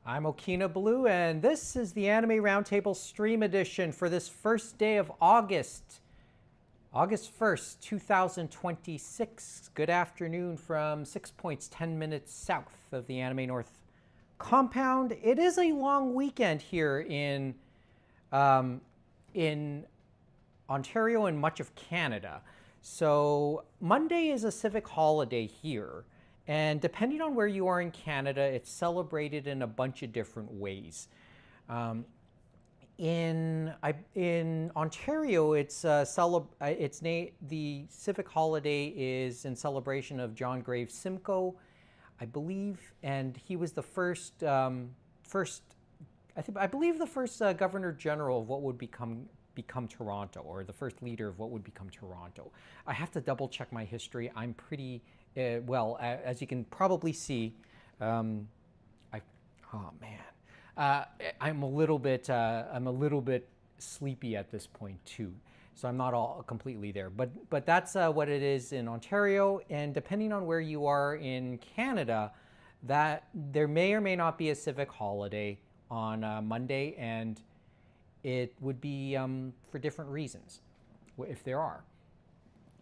I'm Okina Blue, and this is the Anime Roundtable Stream Edition for this first day of August, August 1st, 2026. Good afternoon from 6 Points, 10 minutes south of the Anime North compound. It is a long weekend here in Ontario and much of Canada. So Monday is a civic holiday here. And depending on where you are in Canada, it's celebrated in a bunch of different ways. In Ontario, the civic holiday is in celebration of John Graves Simcoe, I believe, and he was the first Governor General of what would become Toronto, or the first leader of what would become Toronto. I have to double check my history. I'm pretty as you can probably see, I'm a little bit sleepy at this point too, so I'm not all completely there. But that's what it is in Ontario, and depending on where you are in Canada, that there may or may not be a civic holiday on Monday, and it would be for different reasons, if there are.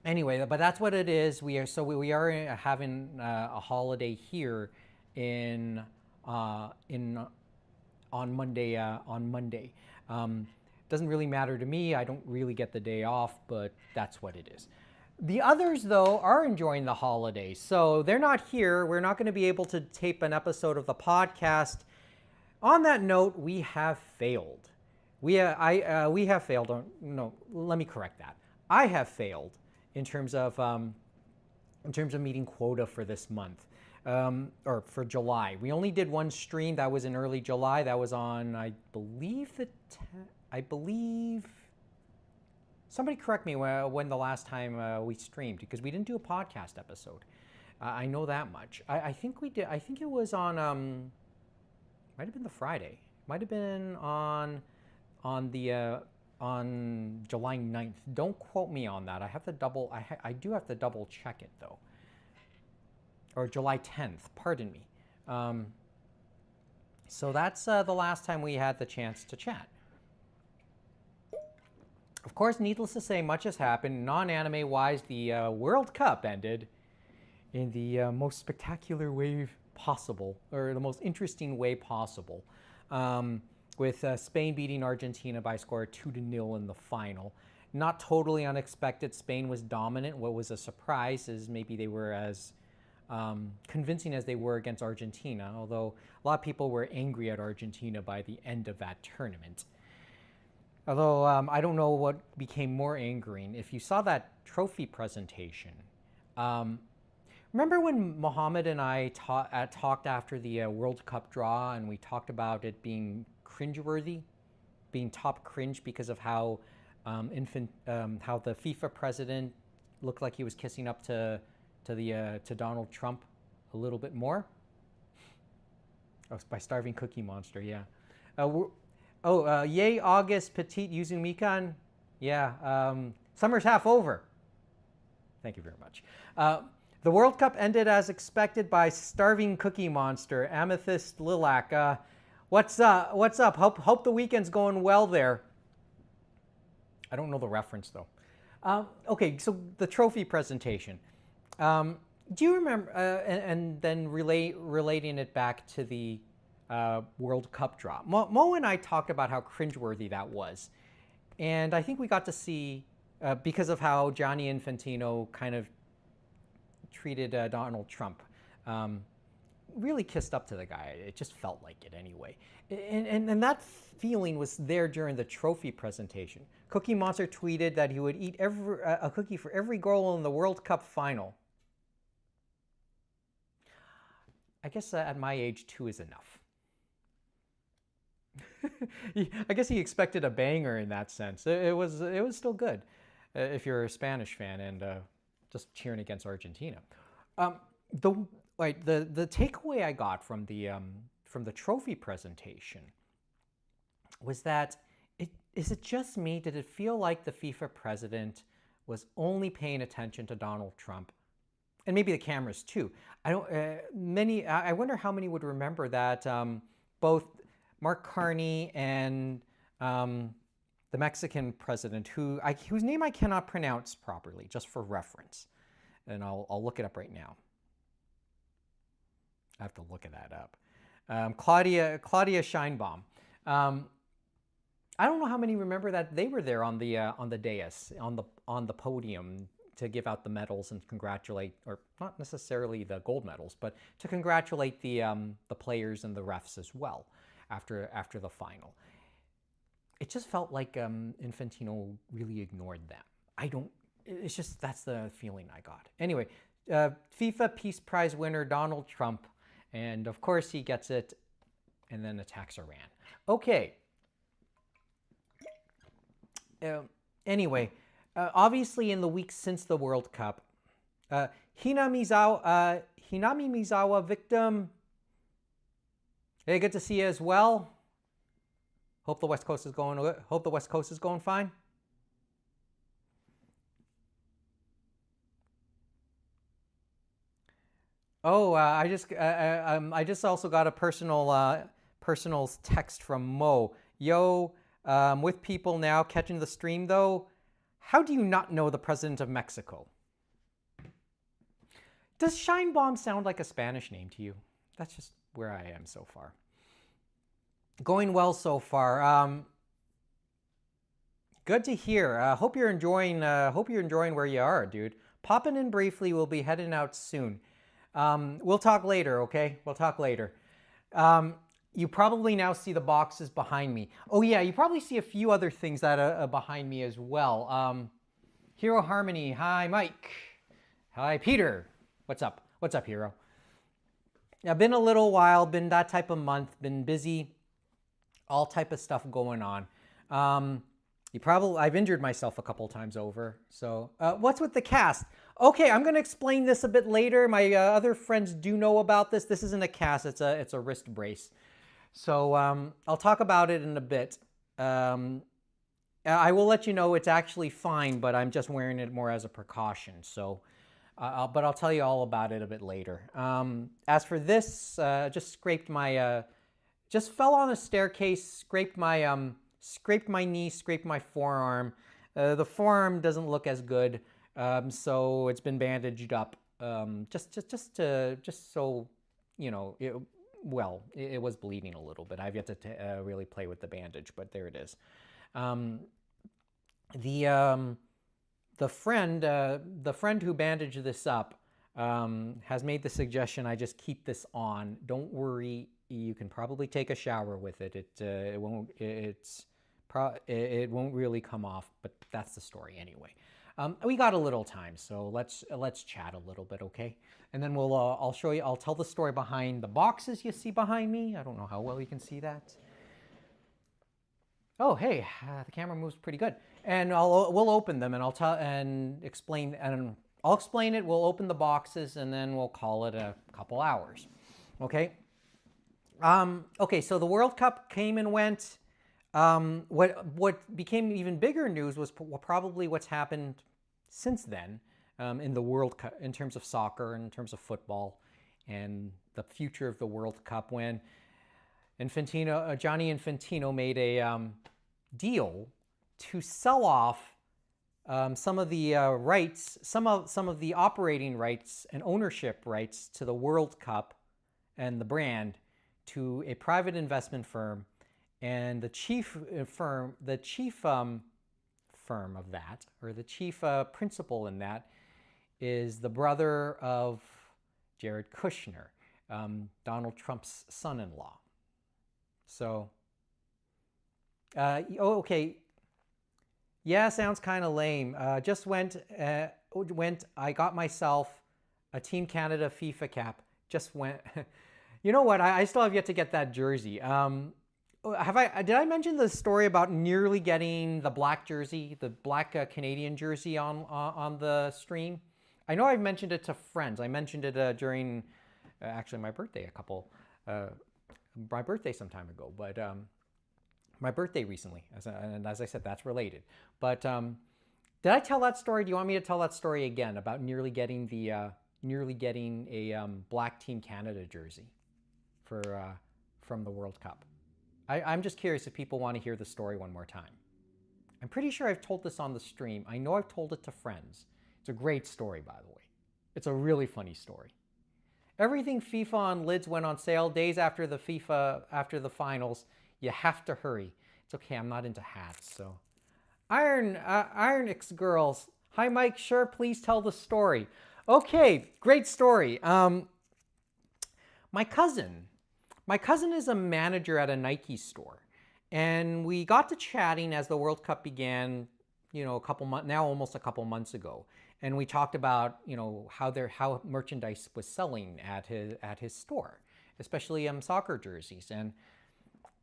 Anyway, but that's what it is. We are having a holiday here on Monday. Doesn't really matter to me. I don't really get the day off, but that's what it is. The others, though, are enjoying the holidays, so they're not here. We're not going to be able to tape an episode of the podcast. On that note, we have failed. We have failed. No, let me correct that. I have failed in terms of meeting quota for this month, or for July. We only did one stream. That was in early July. That was on, I believe, somebody correct me when the last time we streamed, because we didn't do a podcast episode. I know that much. I think we did. I think it was on, might have been the Friday. Might have been on July 9th. Don't quote me on that. I do have to double check it though. Or July 10th, pardon me. So that's the last time we had the chance to chat. Of course, needless to say, much has happened. Non-anime wise, the World Cup ended in the most spectacular way possible, or the most interesting way possible. With Spain beating Argentina by a score of 2-0 in the final. Not totally unexpected. Spain was dominant. What was a surprise is maybe they were as convincing as they were against Argentina, although a lot of people were angry at Argentina by the end of that tournament. Although I don't know what became more angering. If you saw that trophy presentation, remember when Mohammed and I talked after the World Cup draw, and we talked about it being cringeworthy, being top cringe because of how how the FIFA president looked like he was kissing up to Donald Trump a little bit more. Oh, by Starving Cookie Monster, yeah. Yay August Petite using Mikan. Yeah, summer's half over. Thank you very much. The World Cup ended as expected by Starving Cookie Monster, Amethyst Lilac. What's up? Hope the weekend's going well there. I don't know the reference though. Okay, so the trophy presentation. Do you remember? And then relating it back to the World Cup draw. Mo and I talked about how cringeworthy that was, and I think we got to see because of how Gianni Infantino kind of treated Donald Trump. Really kissed up to the guy. It just felt like it anyway. And that feeling was there during the trophy presentation. Cookie Monster tweeted that he would eat a cookie for every goal in the World Cup final. I guess at my age, 2 is enough. I guess he expected a banger in that sense. It was still good if you're a Spanish fan and just cheering against Argentina. The takeaway I got from the trophy presentation was that is it just me? Did it feel like the FIFA president was only paying attention to Donald Trump, and maybe the cameras too? I wonder how many would remember that both Mark Carney and the Mexican president, whose name I cannot pronounce properly, just for reference. And I'll look it up right now. I have to look that up. Claudia Sheinbaum. I don't know how many remember that they were there on the dais, on the podium, to give out the medals and congratulate, or not necessarily the gold medals, but to congratulate the players and the refs as well after the final. It just felt like Infantino really ignored them. It's just, that's the feeling I got. Anyway, FIFA Peace Prize winner Donald Trump, and of course he gets it and then attacks Iran. Okay. Anyway, obviously in the weeks since the World Cup, Hinami Mizawa victim. Hey, good to see you as well. Hope the West Coast is going fine. Oh, I just also got a personal text from Mo. Yo, with people now catching the stream though. How do you not know the president of Mexico? Does Sheinbaum sound like a Spanish name to you? That's just where I am so far. Going well so far. Good to hear. Hope you're enjoying where you are, dude. Popping in briefly. We'll be heading out soon. We'll talk later, okay? We'll talk later. You probably now see the boxes behind me. Oh yeah, you probably see a few other things that are behind me as well. Hero Harmony, hi Mike. Hi Peter. What's up? What's up, Hero? Yeah, been a little while, been that type of month, been busy, all type of stuff going on. I've injured myself a couple times over. So what's with the cast? Okay, I'm going to explain this a bit later. My other friends do know about this. This isn't a cast, it's a wrist brace. So I'll talk about it in a bit. I will let you know it's actually fine, but I'm just wearing it more as a precaution. So, but I'll tell you all about it a bit later. As for this, just scraped my, just fell on a staircase, scraped my knee, scraped my forearm. The forearm doesn't look as good, so it's been bandaged up. Just so you know. It was bleeding a little bit. I've yet to really play with the bandage, but there it is. The friend who bandaged this up has made the suggestion I just keep this on. Don't worry, you can probably take a shower with it. It won't really come off, but that's the story anyway. We got a little time, so let's chat a little bit, okay? And then I'll tell the story behind the boxes you see behind me. I don't know how well you can see that. Oh, hey, the camera moves pretty good. And we'll open them, and I'll explain it. We'll open the boxes, and then we'll call it a couple hours, okay? Okay, so the World Cup came and went. What became even bigger news was probably what's happened since then in the World Cup, in terms of soccer, in terms of football, and the future of the World Cup, when Gianni Infantino made a deal to sell off some of the rights, some of the operating rights and ownership rights to the World Cup and the brand to a private investment firm. And the chief firm of that, or the chief principal in that, is the brother of Jared Kushner, Donald Trump's son-in-law. So, okay. Yeah, sounds kind of lame. Just went. I got myself a Team Canada FIFA cap. Just went. You know what? I still have yet to get that jersey. Did I mention the story about nearly getting the black jersey, the black Canadian jersey on the stream? I know I've mentioned it to friends. I mentioned it during actually my birthday my birthday some time ago, but my birthday recently, and as I said, that's related. But did I tell that story? Do you want me to tell that story again about nearly getting a black Team Canada jersey for from the World Cup. I'm just curious if people want to hear the story one more time. I'm pretty sure I've told this on the stream. I know I've told it to friends. It's a great story, by the way. It's a really funny story. Everything FIFA on lids went on sale days after the finals. You have to hurry. It's okay, I'm not into hats, so. Iron X Girls. Hi, Mike. Sure, please tell the story. Okay, great story. My cousin is a manager at a Nike store, and we got to chatting as the World Cup began, almost a couple months ago, and we talked about, how merchandise was selling at his store, especially soccer jerseys,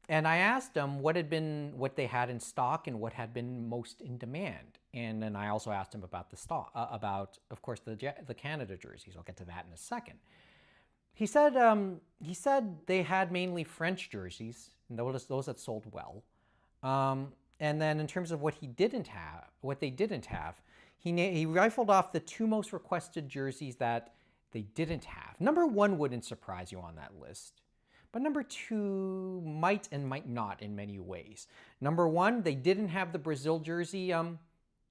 and I asked him what they had in stock and what had been most in demand, and then I also asked him about the stock, of course the Canada jerseys. I'll get to that in a second. He said they had mainly French jerseys, and those that sold well. And then in terms of what they didn't have, he rifled off the two most requested jerseys that they didn't have. Number one wouldn't surprise you on that list, but number two might and might not in many ways. Number one, they didn't have the Brazil jersey,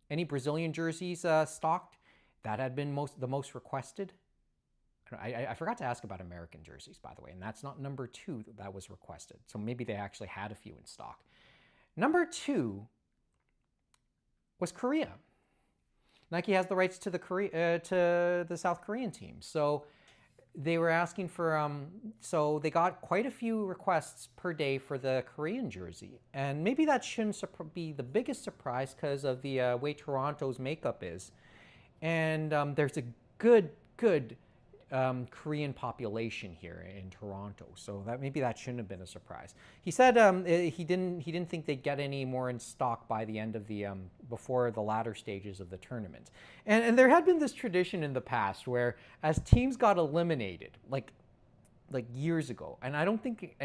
any Brazilian jerseys stocked. That had been the most requested. I forgot to ask about American jerseys, by the way, and that's not number two that was requested. So maybe they actually had a few in stock. Number two was Korea. Nike has the rights to the South Korean team. So they were asking for, so they got quite a few requests per day for the Korean jersey. And maybe that shouldn't be the biggest surprise because of the way Toronto's makeup is. And there's a good Korean population here in Toronto, so maybe that shouldn't have been a surprise. He said he didn't think they'd get any more in stock by the end of before the latter stages of the tournament. And there had been this tradition in the past where as teams got eliminated, like years ago, and I don't think,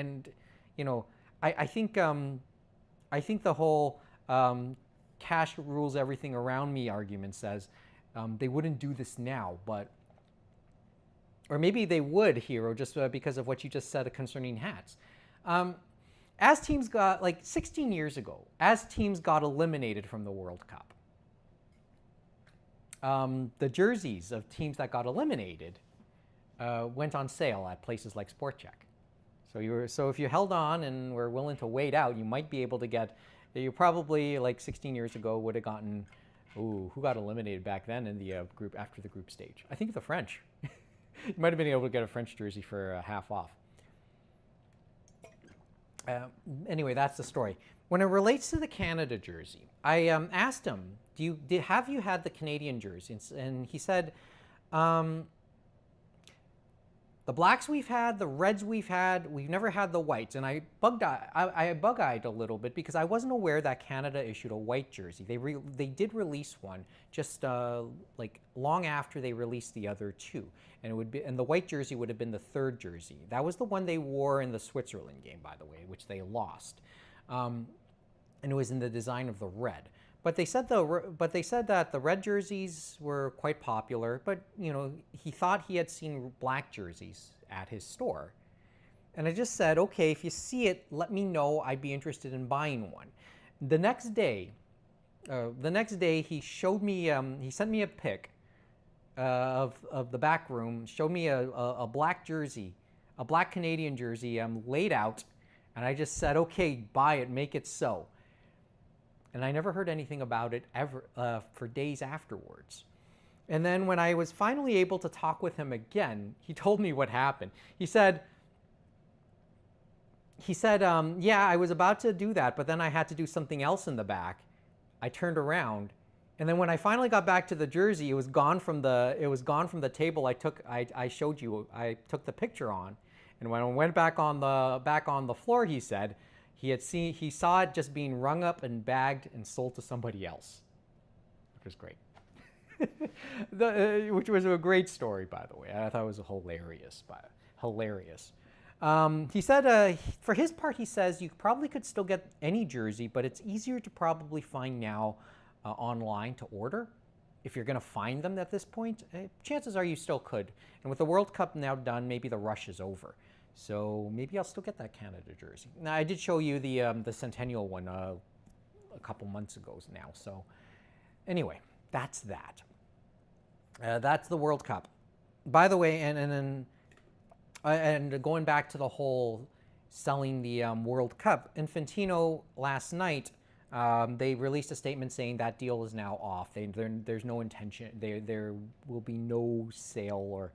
I think the whole cash rules everything around me argument says they wouldn't do this now, or maybe they would, Hero, just because of what you just said concerning hats. As teams got, 16 years ago, as teams got eliminated from the World Cup, the jerseys of teams that got eliminated went on sale at places like Sport Check. So if you held on and were willing to wait out, you might be able to get, you probably, 16 years ago, would have gotten, who got eliminated back then in the group after the group stage? I think the French. You might have been able to get a French jersey for half off. Anyway, that's the story. When it relates to the Canada jersey, I asked him, have you had the Canadian jersey? And he said, the blacks we've had, the reds we've had, we've never had the whites. And I bug-eyed a little bit because I wasn't aware that Canada issued a white jersey. They did release one just long after they released the other two. And the white jersey would have been the third jersey. That was the one they wore in the Switzerland game, by the way, which they lost. And it was in the design of the red. But they said that the red jerseys were quite popular, but he thought he had seen black jerseys at his store. And I just said, okay, if you see it, let me know. I'd be interested in buying one. The next day he showed me, he sent me a pic of the back room, showed me a black jersey, a black Canadian jersey laid out, and I just said, okay, buy it, make it so. And I never heard anything about it ever for days afterwards. And then when I was finally able to talk with him again, he told me what happened. He said, yeah, I was about to do that, but then I had to do something else in the back. I turned around, and then when I finally got back to the jersey, it was gone from the table I showed you. I took the picture on, and when I went back on the floor, he said, he saw it just being rung up and bagged and sold to somebody else, which was great. Which was a great story, by the way. I thought it was hilarious. He said, for his part, he says you probably could still get any jersey, but it's easier to probably find now online to order. If you're going to find them at this point, chances are you still could. And with the World Cup now done, maybe the rush is over. So maybe I'll still get that Canada jersey. Now, I did show you the Centennial one a couple months ago now. So anyway, that's that. That's the World Cup. By the way, and going back to the whole selling the World Cup, Infantino last night, they released a statement saying that deal is now off. There's no intention. There will be no sale, or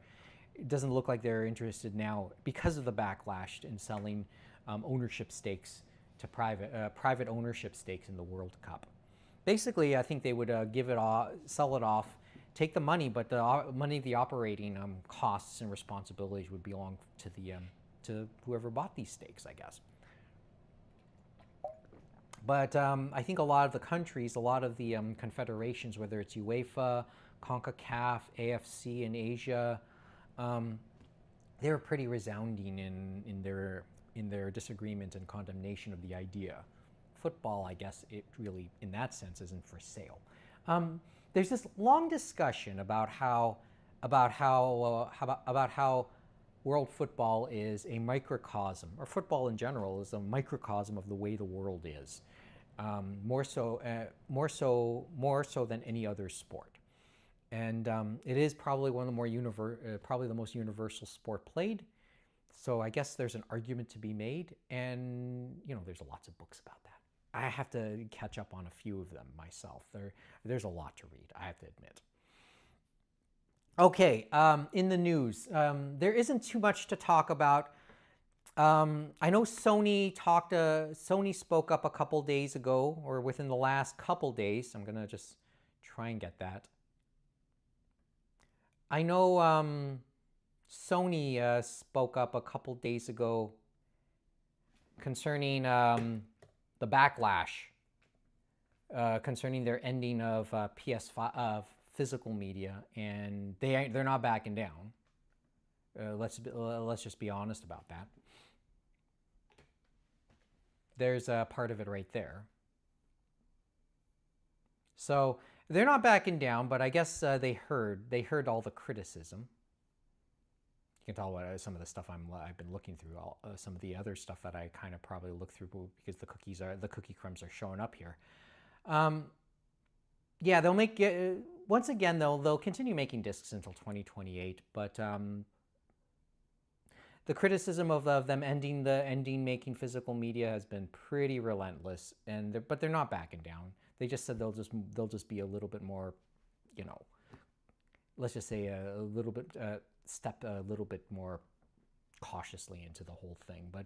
it doesn't look like they're interested now because of the backlash in selling ownership stakes to private ownership stakes in the World Cup. Basically, I think they would sell it off, take the money, but the money, the operating costs and responsibilities would belong to whoever bought these stakes, I guess. But I think a lot of the countries, a lot of the confederations, whether it's UEFA, CONCACAF, AFC in Asia, they were pretty resounding in their disagreement and condemnation of the idea. Football, I guess, it really, in that sense, isn't for sale. There's this long discussion about how world football is a microcosm, or football in general is a microcosm of the way the world is, more so than any other sport. And it is probably one of the more probably the most universal sport played. So I guess there's an argument to be made, and there's lots of books about that. I have to catch up on a few of them myself. There's a lot to read, I have to admit. Okay, in the news, there isn't too much to talk about. I know Sony spoke up a couple days ago, or within the last couple days. I'm gonna just try and get that. I know Sony spoke up a couple days ago concerning the backlash concerning their ending of PS5 of physical media, and they're not backing down. Let's just be honest about that. There's a part of it right there. So they're not backing down, but I guess they heard all the criticism. You can tell what some of the stuff I've been looking through, some of the other stuff that I kind of probably look through because the cookie crumbs are showing up here. Yeah, they'll make once again they'll continue making discs until 2028, but the criticism of them ending making physical media has been pretty relentless, but they're not backing down. They just said they'll just be a little bit more, let's just say a little bit step a little bit more cautiously into the whole thing. But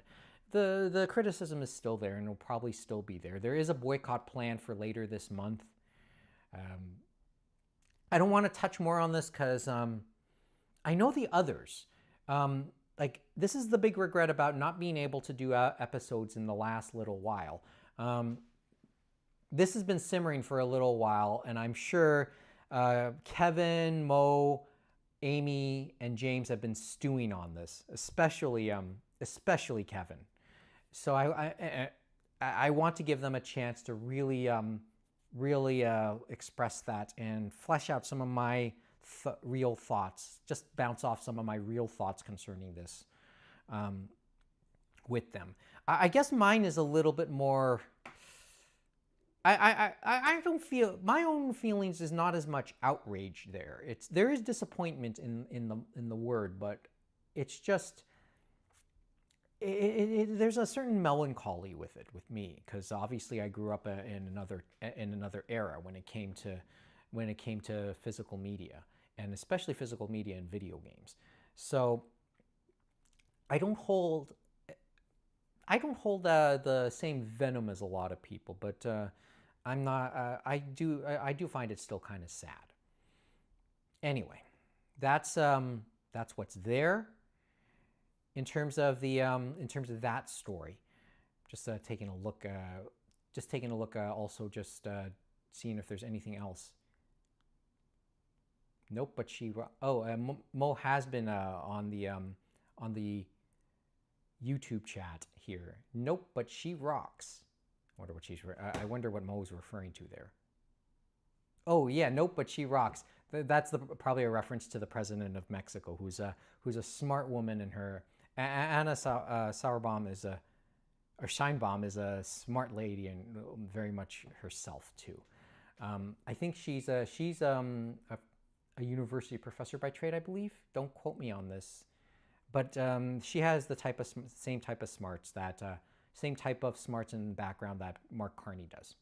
the criticism is still there, and will probably still be there. There is a boycott plan for later this month. I don't want to touch more on this because I know the others. Like, this is the big regret about not being able to do episodes in the last little while. This has been simmering for a little while, and I'm sure Kevin, Mo, Amy, and James have been stewing on this, especially Kevin. So I want to give them a chance to really express that and flesh out some of my real thoughts, just bounce off some of my real thoughts concerning this with them. I guess mine is a little bit more. I don't feel, my own feelings is not as much outrage there. There is disappointment in the word, but it's just there's a certain melancholy with it with me, because obviously I grew up in another era when it came to physical media, and especially physical media in video games. So I don't hold the same venom as a lot of people, but I'm not. I do find it still kind of sad. Anyway, that's what's there in terms of that story. Just taking a look. Also, just seeing if there's anything else. Nope. But Mo has been on the YouTube chat here. Nope. But she rocks. I wonder what Mo's referring to there. Oh yeah, nope, but she rocks. That's probably a reference to the president of Mexico, who's a smart woman, Anna Sauerbaum is a, or Scheinbaum is a smart lady and very much herself too. I think she's a university professor by trade, I believe. Don't quote me on this, but she has the same type of smarts same type of smarts and background that Mark Carney does.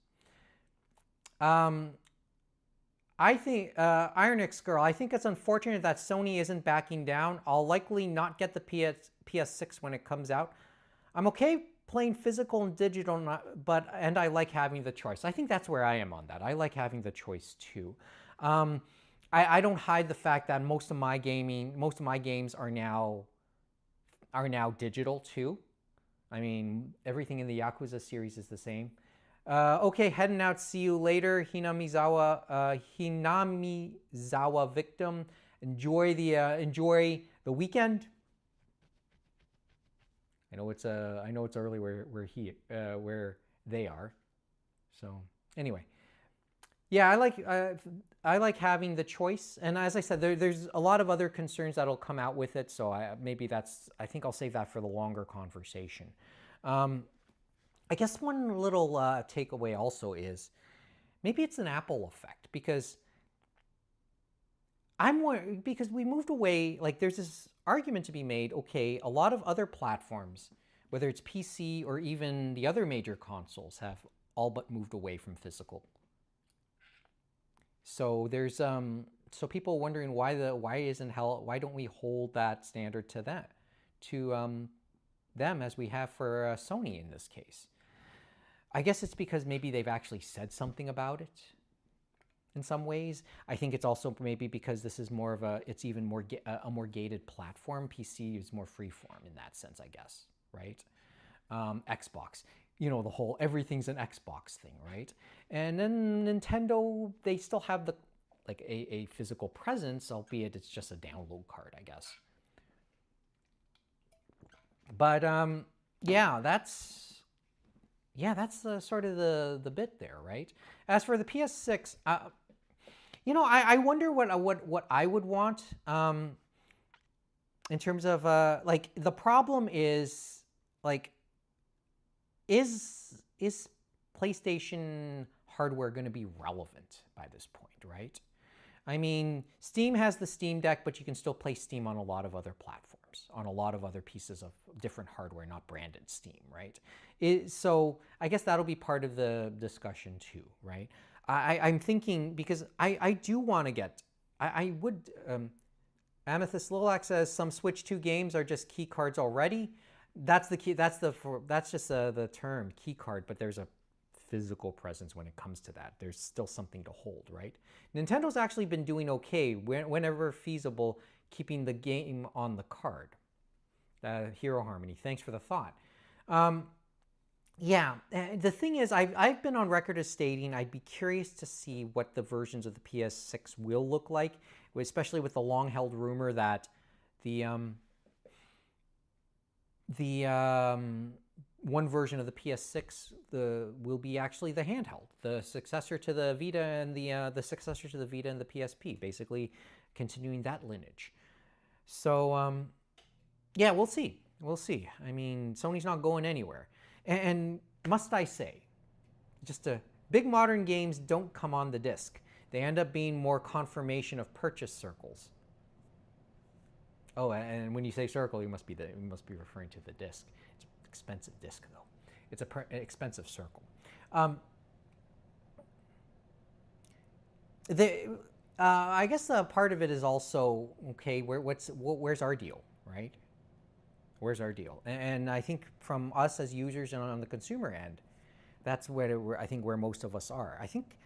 I think, Ironix Girl, I think it's unfortunate that Sony isn't backing down. I'll likely not get the PS6 when it comes out. I'm okay playing physical and digital, and I like having the choice. I think that's where I am on that. I like having the choice too. I don't hide the fact that most of my games are now digital too. I mean, everything in the Yakuza series is the same. Okay, heading out. See you later, Hinamizawa victim. Enjoy the weekend. I know it's early where they are. So anyway, yeah, I like having the choice, and as I said, there's a lot of other concerns that'll come out with it. So I think I'll save that for the longer conversation. I guess one little takeaway also is maybe it's an Apple effect, because we moved away. Like, there's this argument to be made. Okay, a lot of other platforms, whether it's PC or even the other major consoles, have all but moved away from physical. So there's so people wondering why don't we hold that standard to them as we have for Sony in this case. I guess it's because maybe they've actually said something about it in some ways. I think it's also maybe because this is it's even more a more gated platform. PC is more freeform in that sense, I guess, right? Xbox, the whole everything's an Xbox thing, right? And then Nintendo, they still have a physical presence, albeit it's just a download card, I guess. But yeah, that's the sort of the bit there, right? As for the PS6, I wonder what I would want in terms of the problem is is PlayStation hardware going to be relevant by this point, right? I mean, Steam has the Steam Deck, but you can still play Steam on a lot of other platforms, on a lot of other pieces of different hardware, not branded Steam, right? So I guess that'll be part of the discussion too, right? I'm thinking, because I do want to get, I would, Amethyst Lilac says some Switch 2 games are just key cards already. That's the key. That's just the term key card, but there's a physical presence when it comes to that. There's still something to hold, right? Nintendo's actually been doing okay whenever feasible, keeping the game on the card. Hero Harmony, thanks for the thought. Yeah, the thing is, I've been on record as stating I'd be curious to see what the versions of the PS6 will look like, especially with the long-held rumor that the one version of the PS6 will be actually the handheld, the successor to the Vita and the successor to the Vita and the PSP, basically continuing that lineage. So yeah, we'll see. We'll see. I mean, Sony's not going anywhere. And must I say, big modern games don't come on the disc. They end up being more confirmation of purchase circles. Oh, and when you say circle, you must be referring to the disc. It's an expensive disc, though. It's an expensive circle. I guess part of it is also, okay, where's our deal, right? Where's our deal? And I think from us as users and on the consumer end, that's where most of us are. I think,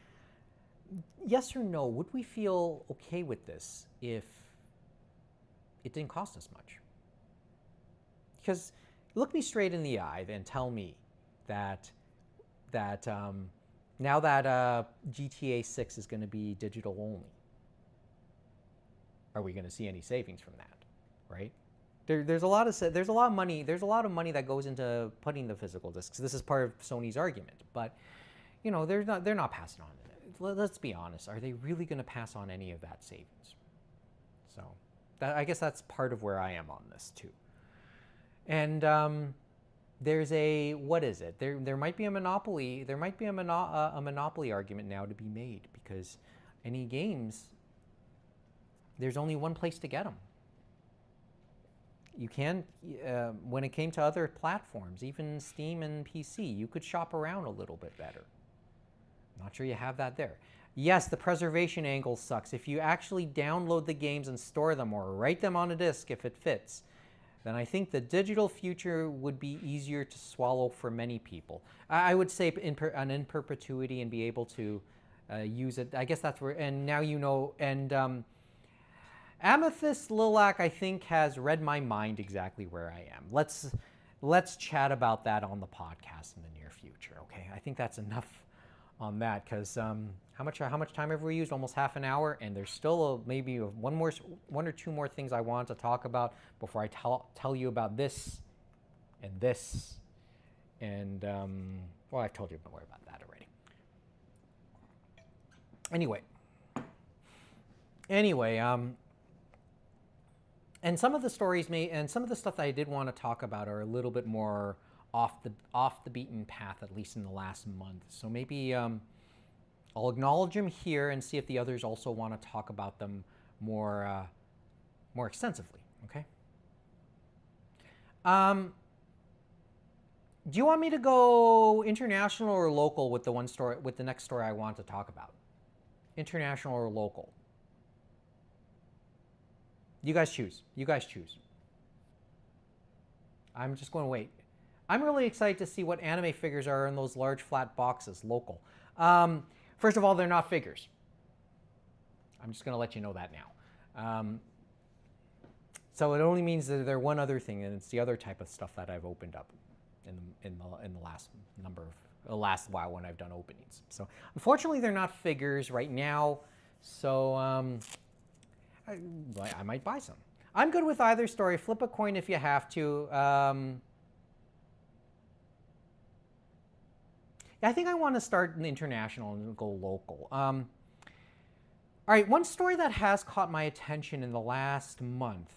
yes or no, would we feel okay with this if it didn't cost us much? Because look me straight in the eye and tell me that now that GTA 6 is going to be digital only, are we going to see any savings from that, right? There's a lot of money that goes into putting the physical discs. This is part of Sony's argument, but they're not passing on it. Let's be honest. Are they really going to pass on any of that savings? So I guess that's part of where I am on this too. And there's a, what is it? There might be a monopoly. There might be a monopoly argument now to be made, because any games, there's only one place to get them. You can, when it came to other platforms, even Steam and PC, you could shop around a little bit better. Not sure you have that there. Yes, the preservation angle sucks. If you actually download the games and store them, or write them on a disk if it fits, then I think the digital future would be easier to swallow for many people. I would say in perpetuity, and be able to use it. I guess that's where, and now you know, and Amethyst Lilac, I think, has read my mind exactly where I am. Let's chat about that on the podcast in the near future, okay? I think that's enough on that, because how much time have we used? Almost half an hour, and there's still maybe one or two more things I want to talk about before I tell you about this, and well, I've told you more about that already. Anyway, and some of the stories and some of the stuff that I did want to talk about are a little bit more off the beaten path, at least in the last month. So maybe I'll acknowledge them here and see if the others also want to talk about them more extensively. Okay. Do you want me to go international or local with the next story I want to talk about? International or local? You guys choose. I'm just going to wait. I'm really excited to see what anime figures are in those large flat boxes, local. First of all, they're not figures. I'm just going to let you know that now. So it only means that they're one other thing, and it's the other type of stuff that I've opened up in the last while when I've done openings. So unfortunately, they're not figures right now. So I might buy some. I'm good with either story. Flip a coin if you have to. I think I want to start in international and go local. All right, one story that has caught my attention in the last month.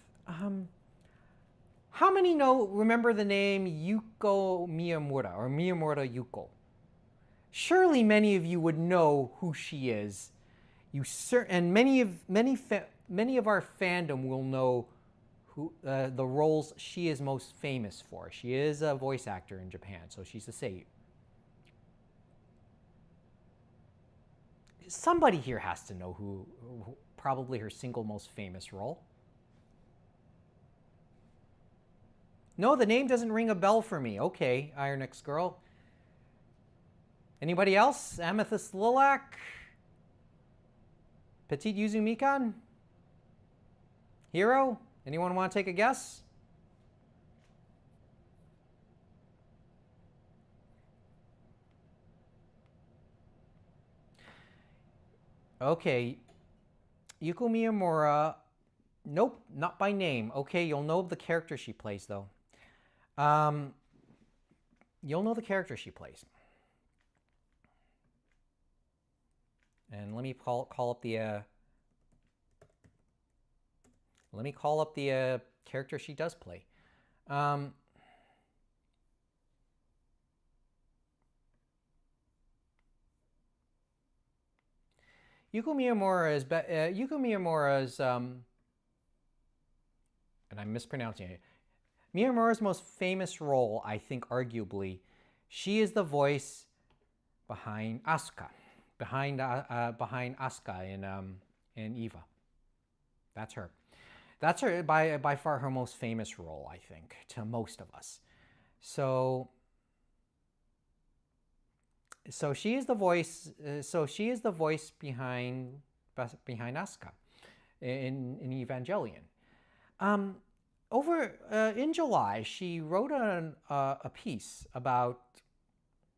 How many remember the name Yuko Miyamura, or Miyamura Yuko? Surely many of you would know who she is. And many of our fandom will know who the roles she is most famous for. She is a voice actor in Japan, so she's a seiyuu. Somebody here has to know who probably her single most famous role. No, the name doesn't ring a bell for me. Okay, Ironix girl. Anybody else? Amethyst Lilac? Petite Yuzu Mikan? Hero? Anyone want to take a guess? Okay. Yuko Miyamura. Nope, not by name. Okay, you'll know the character she plays, though. You'll know the character she plays. And let me call up the character she does play. Yuko Miyamura is and I'm mispronouncing it. Miyamura's most famous role, I think, arguably, she is the voice behind Asuka, behind Asuka in Eva. That's her. That's her by far her most famous role, I think, to most of us. So she is the voice. So she is the voice behind Asuka in Evangelion. In July, she wrote a piece about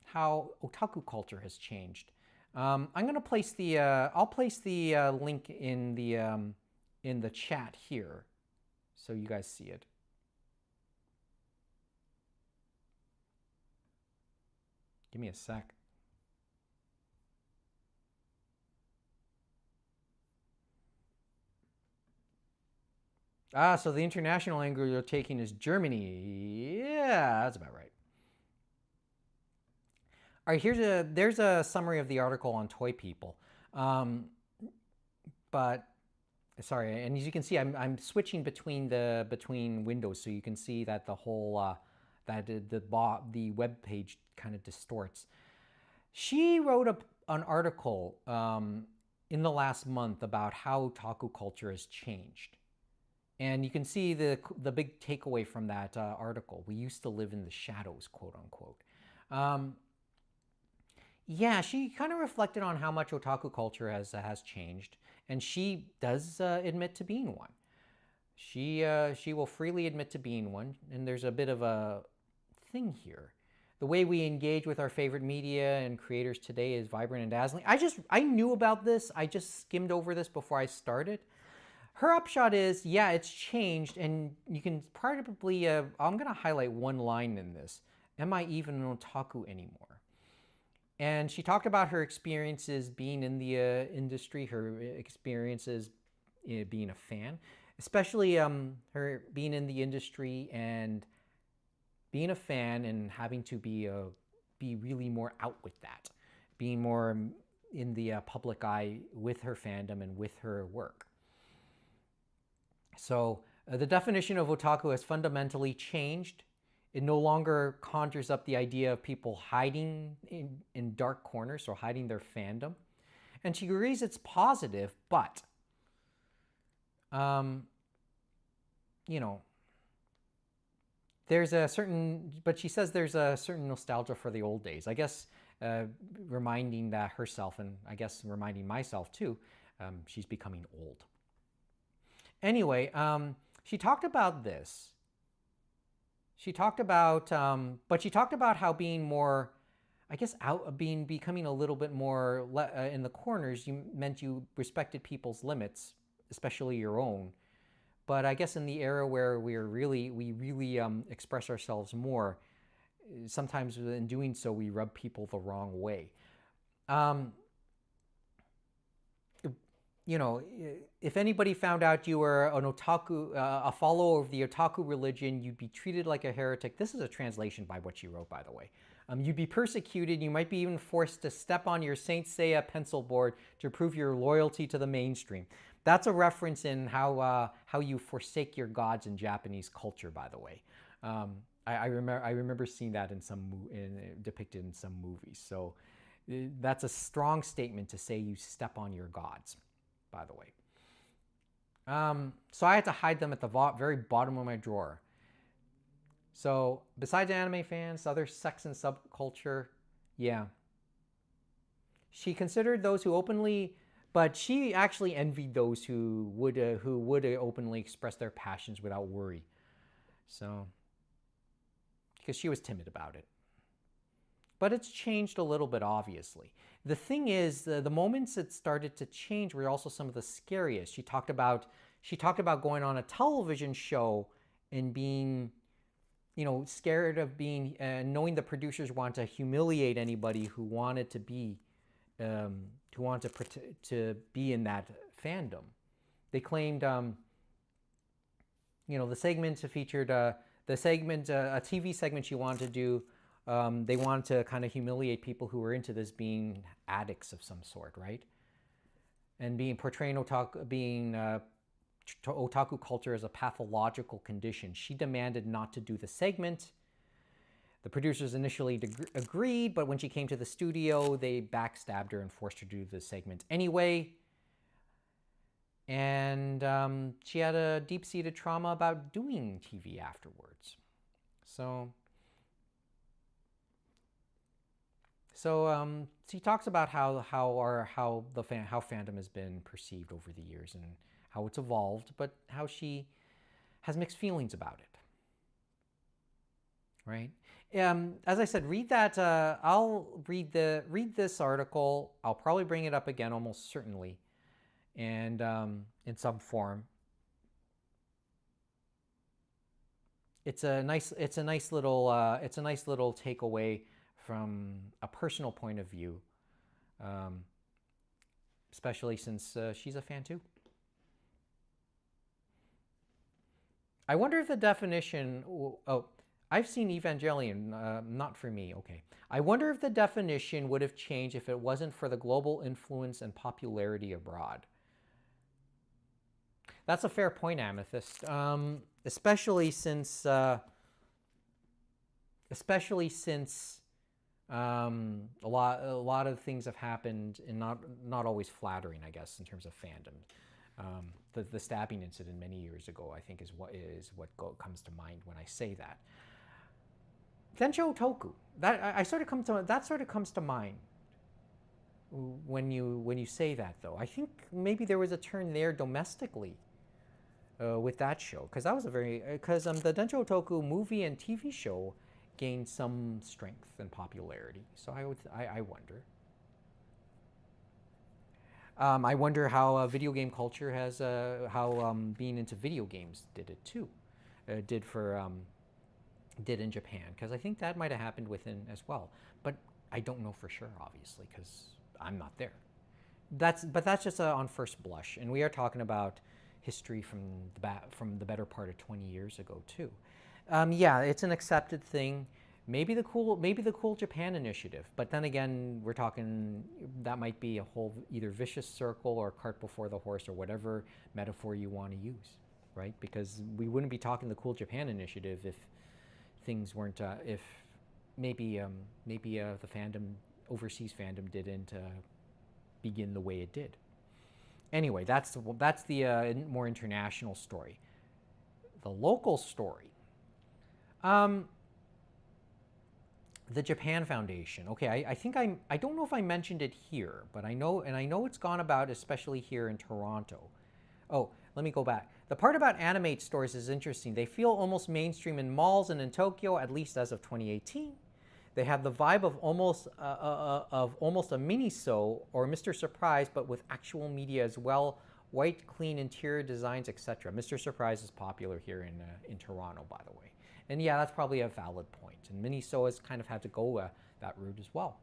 how otaku culture has changed. I'm going to place the I'll place the link in the chat here, so you guys see it. Give me a sec. Ah, so the international angle you're taking is Germany. Yeah, that's about right. All right, there's a summary of the article on Toy People. Um, but sorry, and as you can see, I'm switching between windows, so you can see that the whole the web page kind of distorts. She wrote an article in the last month about how otaku culture has changed, and you can see the big takeaway from that article. We used to live in the shadows, quote unquote. Um, yeah, she kind of reflected on how much otaku culture has changed, and she does admit to being one. She will freely admit to being one, and there's a bit of a thing here. The way we engage with our favorite media and creators today is vibrant and dazzling. I knew about this. I just skimmed over this before I started. Her upshot is, yeah, it's changed, and you can probably. I'm gonna highlight one line in this. Am I even an otaku anymore? And she talked about her experiences being in the industry, her experiences being a fan, especially her being in the industry and being a fan and having to be really more out with that, being more in the public eye with her fandom and with her work. So the definition of otaku has fundamentally changed. It no longer conjures up the idea of people hiding in dark corners or hiding their fandom. And she agrees it's positive, but, um, you know, but she says there's a certain nostalgia for the old days. I guess reminding that herself, and I guess reminding myself too, she's becoming old. Anyway, she talked about this. She talked about, but she talked about how being more, I guess, becoming a little bit more in the corners. You meant you respected people's limits, especially your own. But I guess in the era where we really express ourselves more, sometimes in doing so we rub people the wrong way. Um, you know, if anybody found out you were an otaku, a follower of the otaku religion, you'd be treated like a heretic. This is a translation by what she wrote, by the way. You'd be persecuted. You might be even forced to step on your Saint Seiya pencil board to prove your loyalty to the mainstream. That's a reference in how you forsake your gods in Japanese culture, by the way. I remember seeing that depicted in some movies. So that's a strong statement to say you step on your gods, by the way. So I had to hide them at the very bottom of my drawer. So besides anime fans, other sects and subculture, yeah. She considered those who openly, but she actually envied those who would openly express their passions without worry. So, because she was timid about it. But it's changed a little bit, obviously. The thing is, the moments it started to change were also some of the scariest. She talked about going on a television show and being, scared of being, knowing the producers want to humiliate anybody who wanted to be, to be in that fandom. They claimed, the segment featured a TV segment she wanted to do. They wanted to kind of humiliate people who were into this being addicts of some sort, right? And portraying otaku culture as a pathological condition. She demanded not to do the segment. The producers initially agreed, but when she came to the studio, they backstabbed her and forced her to do the segment anyway. And she had a deep-seated trauma about doing TV afterwards. So she talks about how fandom has been perceived over the years and how it's evolved, but how she has mixed feelings about it. Right? As I said, read that. I'll read this article. I'll probably bring it up again, almost certainly, and in some form. It's a nice little takeaway from a personal point of view, especially since she's a fan too. I wonder if the definition. Oh, I've seen Evangelion. Not for me. Okay. I wonder if the definition would have changed if it wasn't for the global influence and popularity abroad. That's a fair point, Amethyst. Especially since a lot of things have happened, and not always flattering, I guess, in terms of fandom. The stabbing incident many years ago, I think, is what comes to mind when I say that. Densho Toku, that sort of comes to mind when you say that, though. I think maybe there was a turn there domestically with that show, because that was the Densho Toku movie and TV show gained some strength and popularity. So I wonder. I wonder how video game culture has how being into video games did it too, did in Japan, because I think that might have happened within as well. But I don't know for sure, obviously, because I'm not there. That's just on first blush, and we are talking about history from the better part of 20 years ago too. Yeah, it's an accepted thing. Maybe the cool Japan initiative, but then again, we're talking that might be a whole either vicious circle or cart before the horse or whatever metaphor you want to use, right? Because we wouldn't be talking the cool Japan initiative if things weren't if maybe the overseas fandom didn't begin the way it did. Anyway, that's the more international story. The local story. The Japan Foundation. Okay, I think I don't know if I mentioned it here, but I know it's gone about, especially here in Toronto. Oh, let me go back. The part about Animate stores is interesting. They feel almost mainstream in malls and in Tokyo, at least as of 2018. They have the vibe of almost a Miniso or Mr. Surprise, but with actual media as well. White, clean interior designs, etc. Mr. Surprise is popular here in Toronto, by the way. And yeah, that's probably a valid point. And Miniso has kind of had to go that route as well.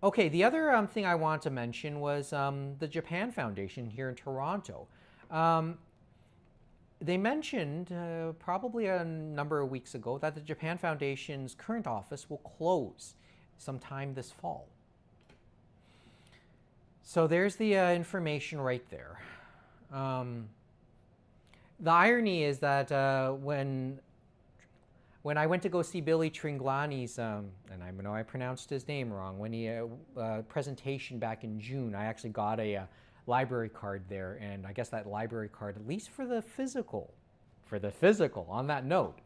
Okay, the other thing I wanted to mention was the Japan Foundation here in Toronto. They mentioned probably a number of weeks ago that the Japan Foundation's current office will close sometime this fall. So there's the information right there. The irony is that when I went to go see Billy Tringlani's, and I know I pronounced his name wrong, when he presentation back in June, I actually got a library card there, and I guess that library card, at least for the physical, on that note,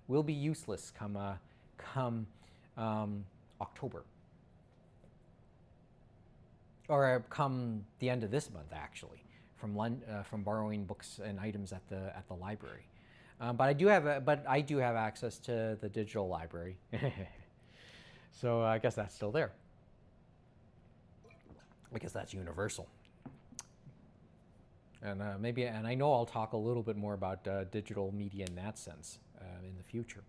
will be useless come October, or come the end of this month, actually, from borrowing books and items at the library. But I do have access to the digital library, so I guess that's still there. I guess that's universal. And and I know I'll talk a little bit more about digital media in that sense in the future.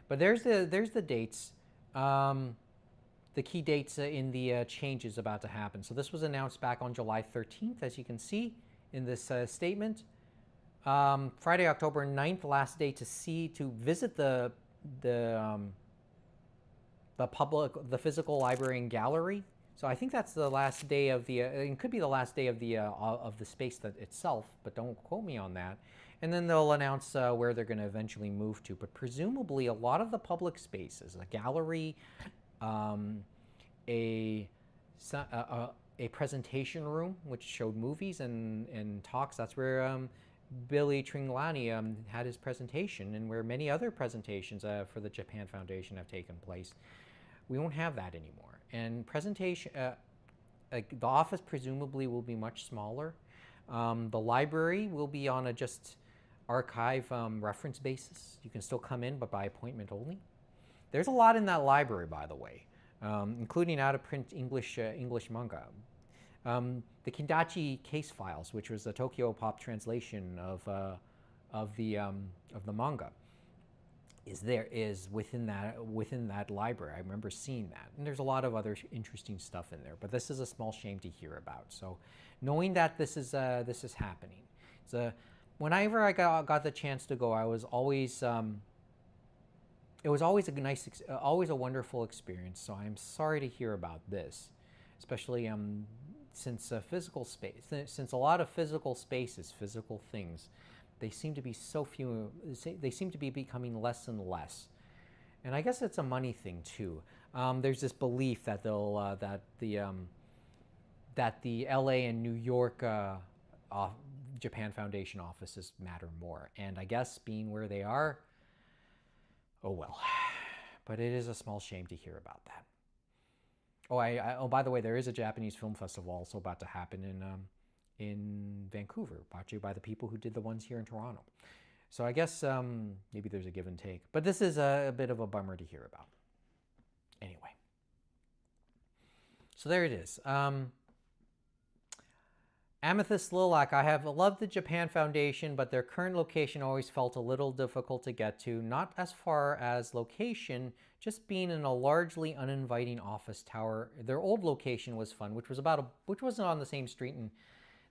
But there's the dates, the key dates in the changes about to happen. So this was announced back on July 13th, as you can see in this statement. Friday, October 9th, last day to visit the physical library and gallery. So I think that's the last day of the. It could be the last day of the space itself, but don't quote me on that. And then they'll announce where they're going to eventually move to. But presumably, a lot of the public spaces, a gallery, a presentation room which showed movies and talks. That's where Billy Tringlani had his presentation, and where many other presentations for the Japan Foundation have taken place. We won't have that anymore. And presentation, the office presumably will be much smaller. The library will be on a just archive reference basis. You can still come in, but by appointment only. There's a lot in that library, by the way, including out-of-print English manga. The Kindachi case files, which was a Tokyo Pop translation of the manga, is within that library. I remember seeing that, and there's a lot of other interesting stuff in there. But this is a small shame to hear about. So, knowing that this is happening, whenever I got the chance to go, I was always it was always a always a wonderful experience. So I'm sorry to hear about this, especially since physical space, since a lot of physical spaces, physical things, they seem to be so few. They seem to be becoming less and less, and I guess it's a money thing too. There's this belief that they'll that the LA and New York Japan Foundation offices matter more, and I guess being where they are, oh well. But it is a small shame to hear about that. Oh, oh, by the way, there is a Japanese film festival also about to happen in Vancouver, brought to you by the people who did the ones here in Toronto. So I guess maybe there's a give and take. But this is a bit of a bummer to hear about. Anyway. So there it is. Amethyst Lilac, I have loved the Japan Foundation, but their current location always felt a little difficult to get to. Not as far as location, just being in a largely uninviting office tower. Their old location was fun, which wasn't on the same street and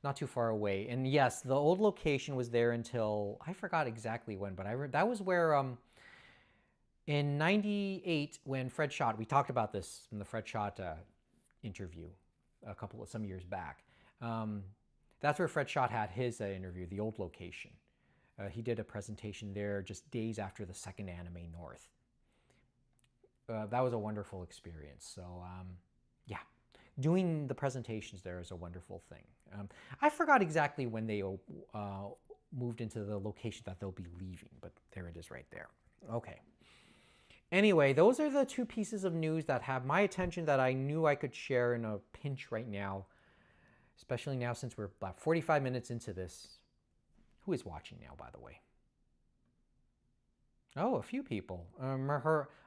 not too far away. And yes, the old location was there until, I forgot exactly when, but that was where in '98 when Fred Schott, we talked about this in the Fred Schott interview some years back. That's where Fred Schott had his interview, the old location. He did a presentation there just days after the second Anime North. That was a wonderful experience. So yeah, doing the presentations there is a wonderful thing. I forgot exactly when they moved into the location that they'll be leaving, but there it is right there. Okay. Anyway, those are the two pieces of news that have my attention that I knew I could share in a pinch right now, especially now since we're about 45 minutes into this. Who is watching now, by the way? Oh, a few people.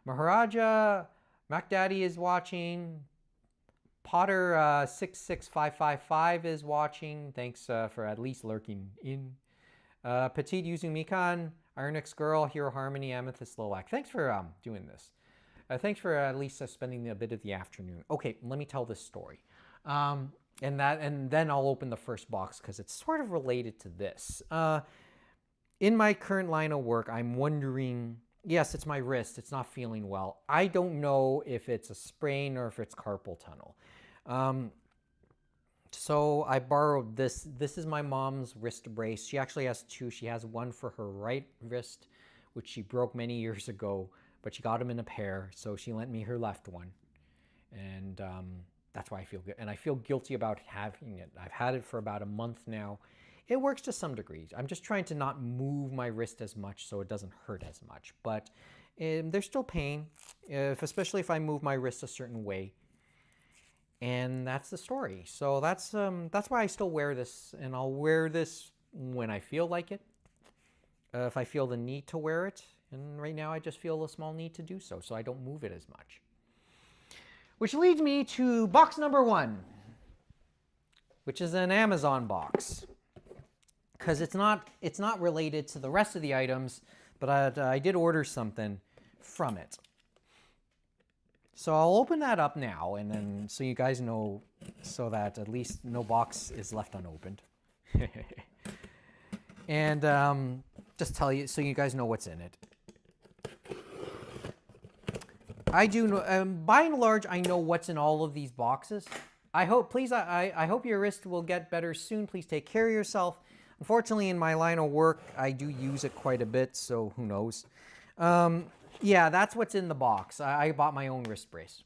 Maharaja, MacDaddy is watching. Potter 66555 is watching. Thanks for at least lurking in. Petite using Mikan, Ironix Girl, Hero Harmony, Amethyst Lilac. Thanks for doing this. Thanks for at least spending a bit of the afternoon. Okay, let me tell this story. And then I'll open the first box because it's sort of related to this. In my current line of work, I'm wondering, yes, it's my wrist. It's not feeling well. I don't know if it's a sprain or if it's carpal tunnel. So I borrowed this. This is my mom's wrist brace. She actually has two. She has one for her right wrist, which she broke many years ago, but she got them in a pair. So she lent me her left one. And that's why I feel good. And I feel guilty about having it. I've had it for about a month now. It works to some degree. I'm just trying to not move my wrist as much so it doesn't hurt as much. But there's still pain, especially if I move my wrist a certain way. And that's the story. So that's why I still wear this. And I'll wear this when I feel like it. If I feel the need to wear it. And right now I just feel a small need to do so. So I don't move it as much. Which leads me to box number 1. Which is an Amazon box. Because it's not related to the rest of the items, but I did order something from it. So I'll open that up now, and then so you guys know, so that at least no box is left unopened. And just tell you, so you guys know what's in it. I do know, by and large, I know what's in all of these boxes. I hope your wrist will get better soon. Please take care of yourself. Unfortunately, in my line of work, I do use it quite a bit, so who knows. Yeah, that's what's in the box. I bought my own wrist brace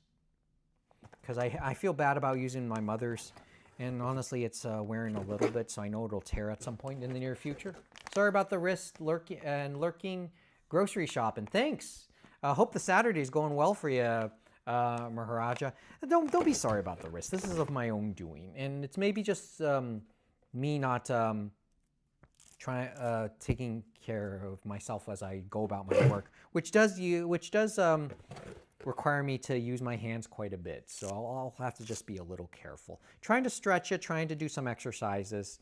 because I feel bad about using my mother's, and honestly, it's wearing a little bit, so I know it'll tear at some point in the near future. Sorry about the wrist lurking grocery shopping. Thanks. Hope the Saturday's going well for you, Maharaja. Don't be sorry about the wrist. This is of my own doing, and it's maybe just me not taking care of myself as I go about my work, which does require me to use my hands quite a bit. So I'll have to just be a little careful. Trying to stretch it, trying to do some exercises.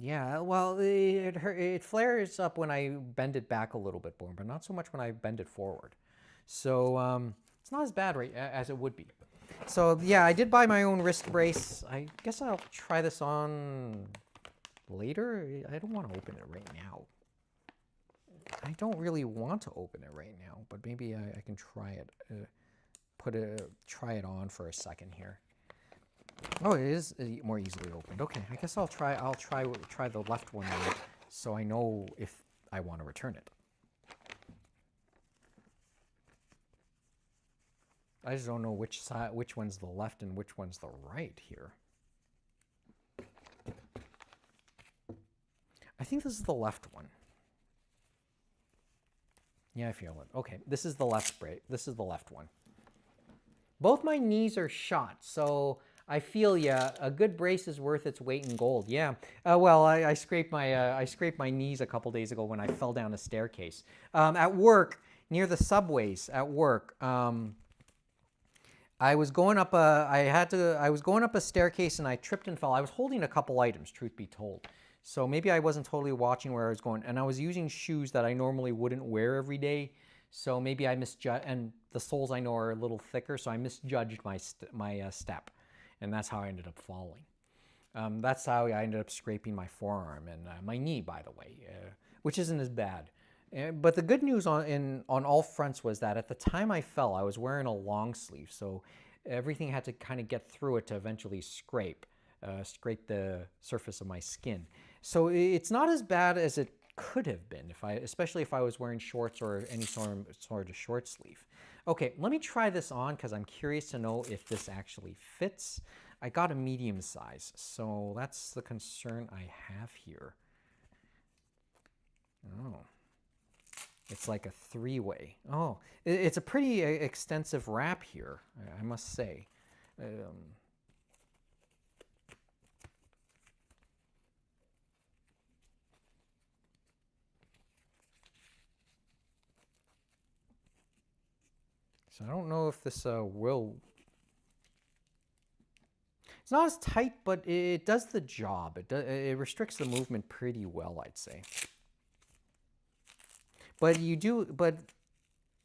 Yeah, well, it flares up when I bend it back a little bit more, but not so much when I bend it forward. So it's not as bad as it would be. So yeah, I did buy my own wrist brace. I guess I'll try this on later. I don't want to open it right now. I don't really want to open it right now, but maybe I can try it. Try it on for a second here. Oh, it is more easily opened. Okay, I guess I'll try the left one out so I know if I want to return it. I just don't know which one's the left and which one's the right here. I think this is the left one. Yeah, I feel it. Okay, this is the left brace. This is the left one. Both my knees are shot, so I feel a good brace is worth its weight in gold. Yeah. Well, I scraped my knees a couple days ago when I fell down a staircase at work near the subways. At work, I was going up a staircase and I tripped and fell. I was holding a couple items, truth be told. So maybe I wasn't totally watching where I was going, and I was using shoes that I normally wouldn't wear every day. So maybe I misjudged, and the soles I know are a little thicker, so I misjudged my step, and that's how I ended up falling. That's how I ended up scraping my forearm and my knee, by the way, which isn't as bad. But the good news on all fronts was that at the time I fell, I was wearing a long sleeve, so everything had to kind of get through it to eventually scrape the surface of my skin. So it's not as bad as it could have been, especially if I was wearing shorts or any sort of short sleeve. Okay, let me try this on because I'm curious to know if this actually fits. I got a medium size, so that's the concern I have here. Oh, it's like a three-way. Oh, it's a pretty extensive wrap here, I must say. So I don't know if this will... It's not as tight, but it does the job. It restricts the movement pretty well, I'd say. But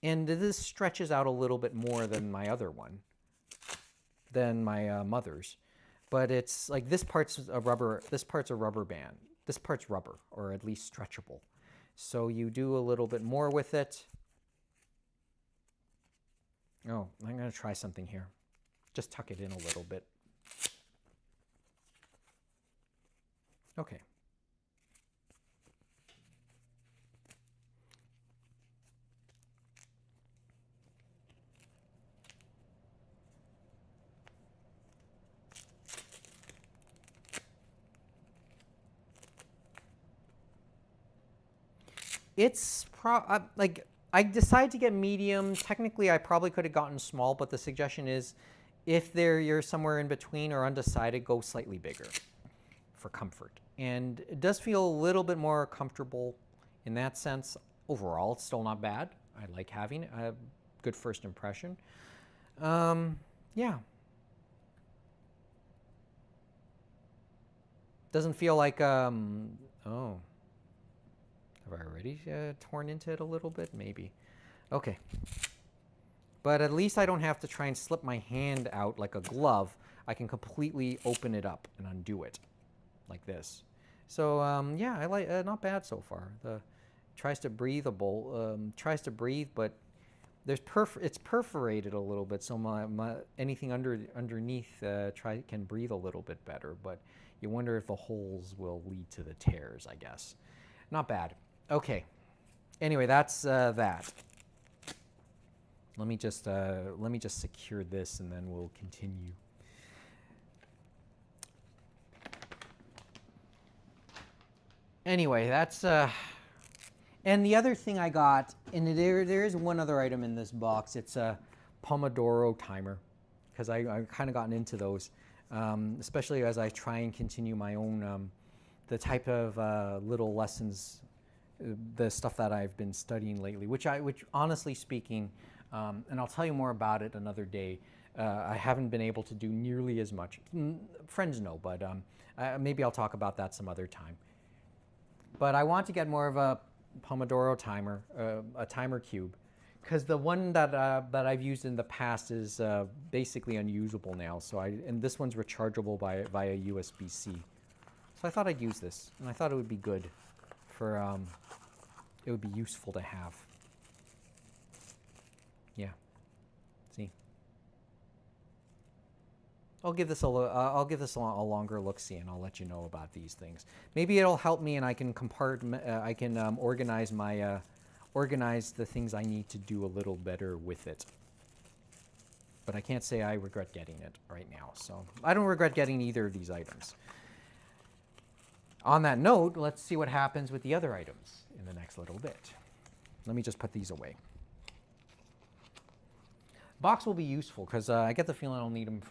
and this stretches out a little bit more than my other one, than my mother's. But it's like this part's a rubber band. This part's rubber, or at least stretchable. So you do a little bit more with it. Oh, I'm going to try something here. Just tuck it in a little bit. Okay. It's like I decided to get medium. Technically, I probably could have gotten small, but the suggestion is if you're somewhere in between or undecided, go slightly bigger for comfort. And it does feel a little bit more comfortable in that sense. Overall, it's still not bad. I like having a good first impression. Yeah. Doesn't feel like, oh. Have I already torn into it a little bit? Maybe. Okay. But at least I don't have to try and slip my hand out like a glove. I can completely open it up and undo it like this. So yeah, I like not bad so far. Tries to breathe, but it's perforated a little bit, so anything underneath can breathe a little bit better. But you wonder if the holes will lead to the tears, I guess. Not bad. Okay. Anyway, that's that. Let me just secure this and then we'll continue. Anyway, that's and the other thing I got, and there is one other item in this box. It's a Pomodoro timer, because I've kind of gotten into those, especially as I try and continue my own the type of little lessons, the stuff that I've been studying lately, which honestly speaking, and I'll tell you more about it another day, I haven't been able to do nearly as much. Friends know, but maybe I'll talk about that some other time. But I want to get more of a Pomodoro timer, a timer cube, because the one that that I've used in the past is basically unusable now. So and this one's rechargeable via USB-C. So I thought I'd use this, and I thought it would be good for it would be useful to have. Yeah. See. I'll give this a longer look-see, and I'll let you know about these things. Maybe it'll help me, and I can organize my organize the things I need to do a little better with it. But I can't say I regret getting it right now. So I don't regret getting either of these items. On that note, let's see what happens with the other items in the next little bit. Let me just put these away. Box will be useful because I get the feeling I'll need them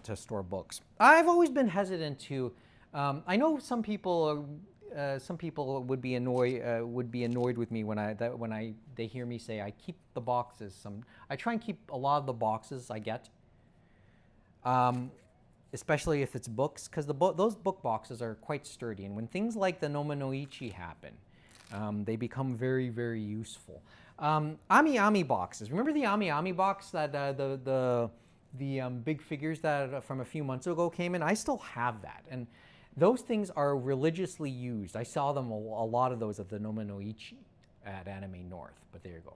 to store books. I've always been hesitant to. I know some people would be annoyed with me when they hear me say I keep the boxes. I try and keep a lot of the boxes I get, especially if it's books, because those book boxes are quite sturdy, and when things like the Nomanoichi happen, they become very, very useful. Ami Ami boxes. Remember the Ami Ami box that the big figures that from a few months ago came in? I still have that, and those things are religiously used. I saw them a lot of those at the Nomanoichi at Anime North. But there you go.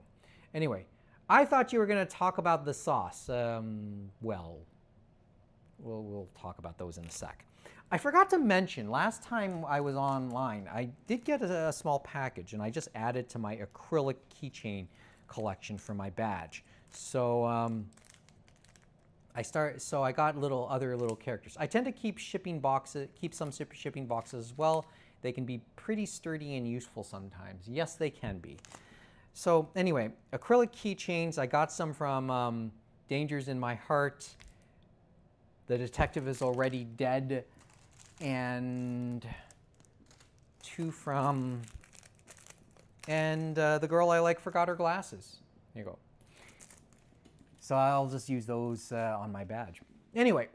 Anyway, I thought you were going to talk about the sauce. Well, we'll talk about those in a sec. I forgot to mention, last time I was online, I did get a small package, and I just added to my acrylic keychain collection for my badge. So I got other little characters. I tend to keep some shipping boxes as well. They can be pretty sturdy and useful sometimes. Yes, they can be. So anyway, acrylic keychains. I got some from Dangers in My Heart. The Detective Is Already Dead. And two from, and The Girl I Like Forgot Her Glasses. There you go. So I'll just use those on my badge. Anyway,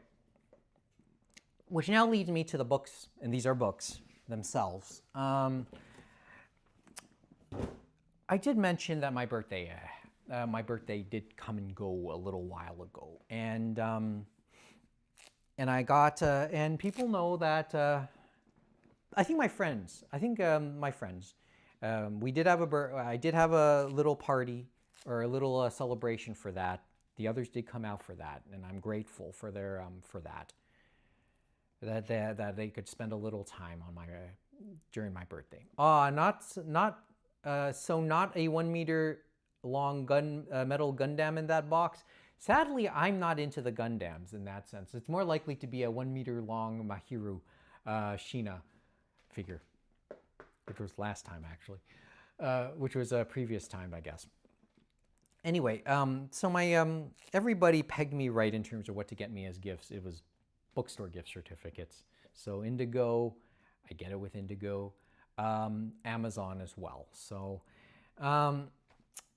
which now leads me to the books, and these are books themselves. I did mention that my birthday did come and go a little while ago, and I got, and people know that, I think my friends, we did have I did have a little party or a little celebration for that. The others did come out for that, and I'm grateful for their, for that they could spend a little time on during my birthday. Not a 1 meter long metal Gundam in that box. Sadly, I'm not into the Gundams in that sense. It's more likely to be a 1 meter long Mahiru Shina figure, which was last time actually, which was a previous time, I guess. Anyway, so my everybody pegged me right in terms of what to get me as gifts. It was bookstore gift certificates. So Indigo, I get it with Indigo, Amazon as well. So.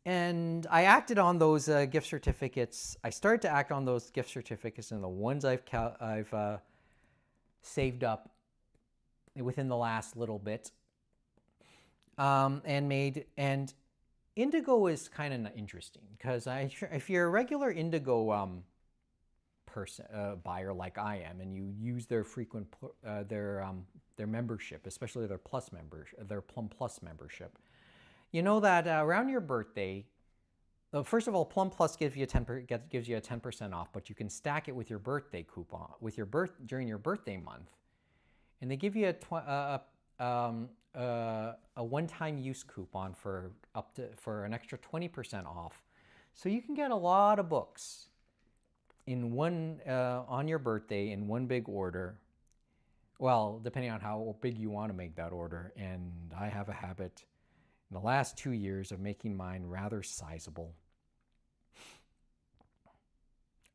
And I acted on those gift certificates. I started to act on those gift certificates, and the ones I've saved up within the last little bit, and Indigo is kind of interesting because if you're a regular Indigo buyer like I am, and you use their frequent their membership, especially their Plum Plus membership. You know that around your birthday, first of all, Plum Plus gives you a 10% off, but you can stack it with your birthday coupon during your birthday month, and they give you a one-time use coupon for an extra 20% off, so you can get a lot of books in one on your birthday in one big order. Well, depending on how big you want to make that order, and I have a habit in the last 2 years of making mine rather sizable.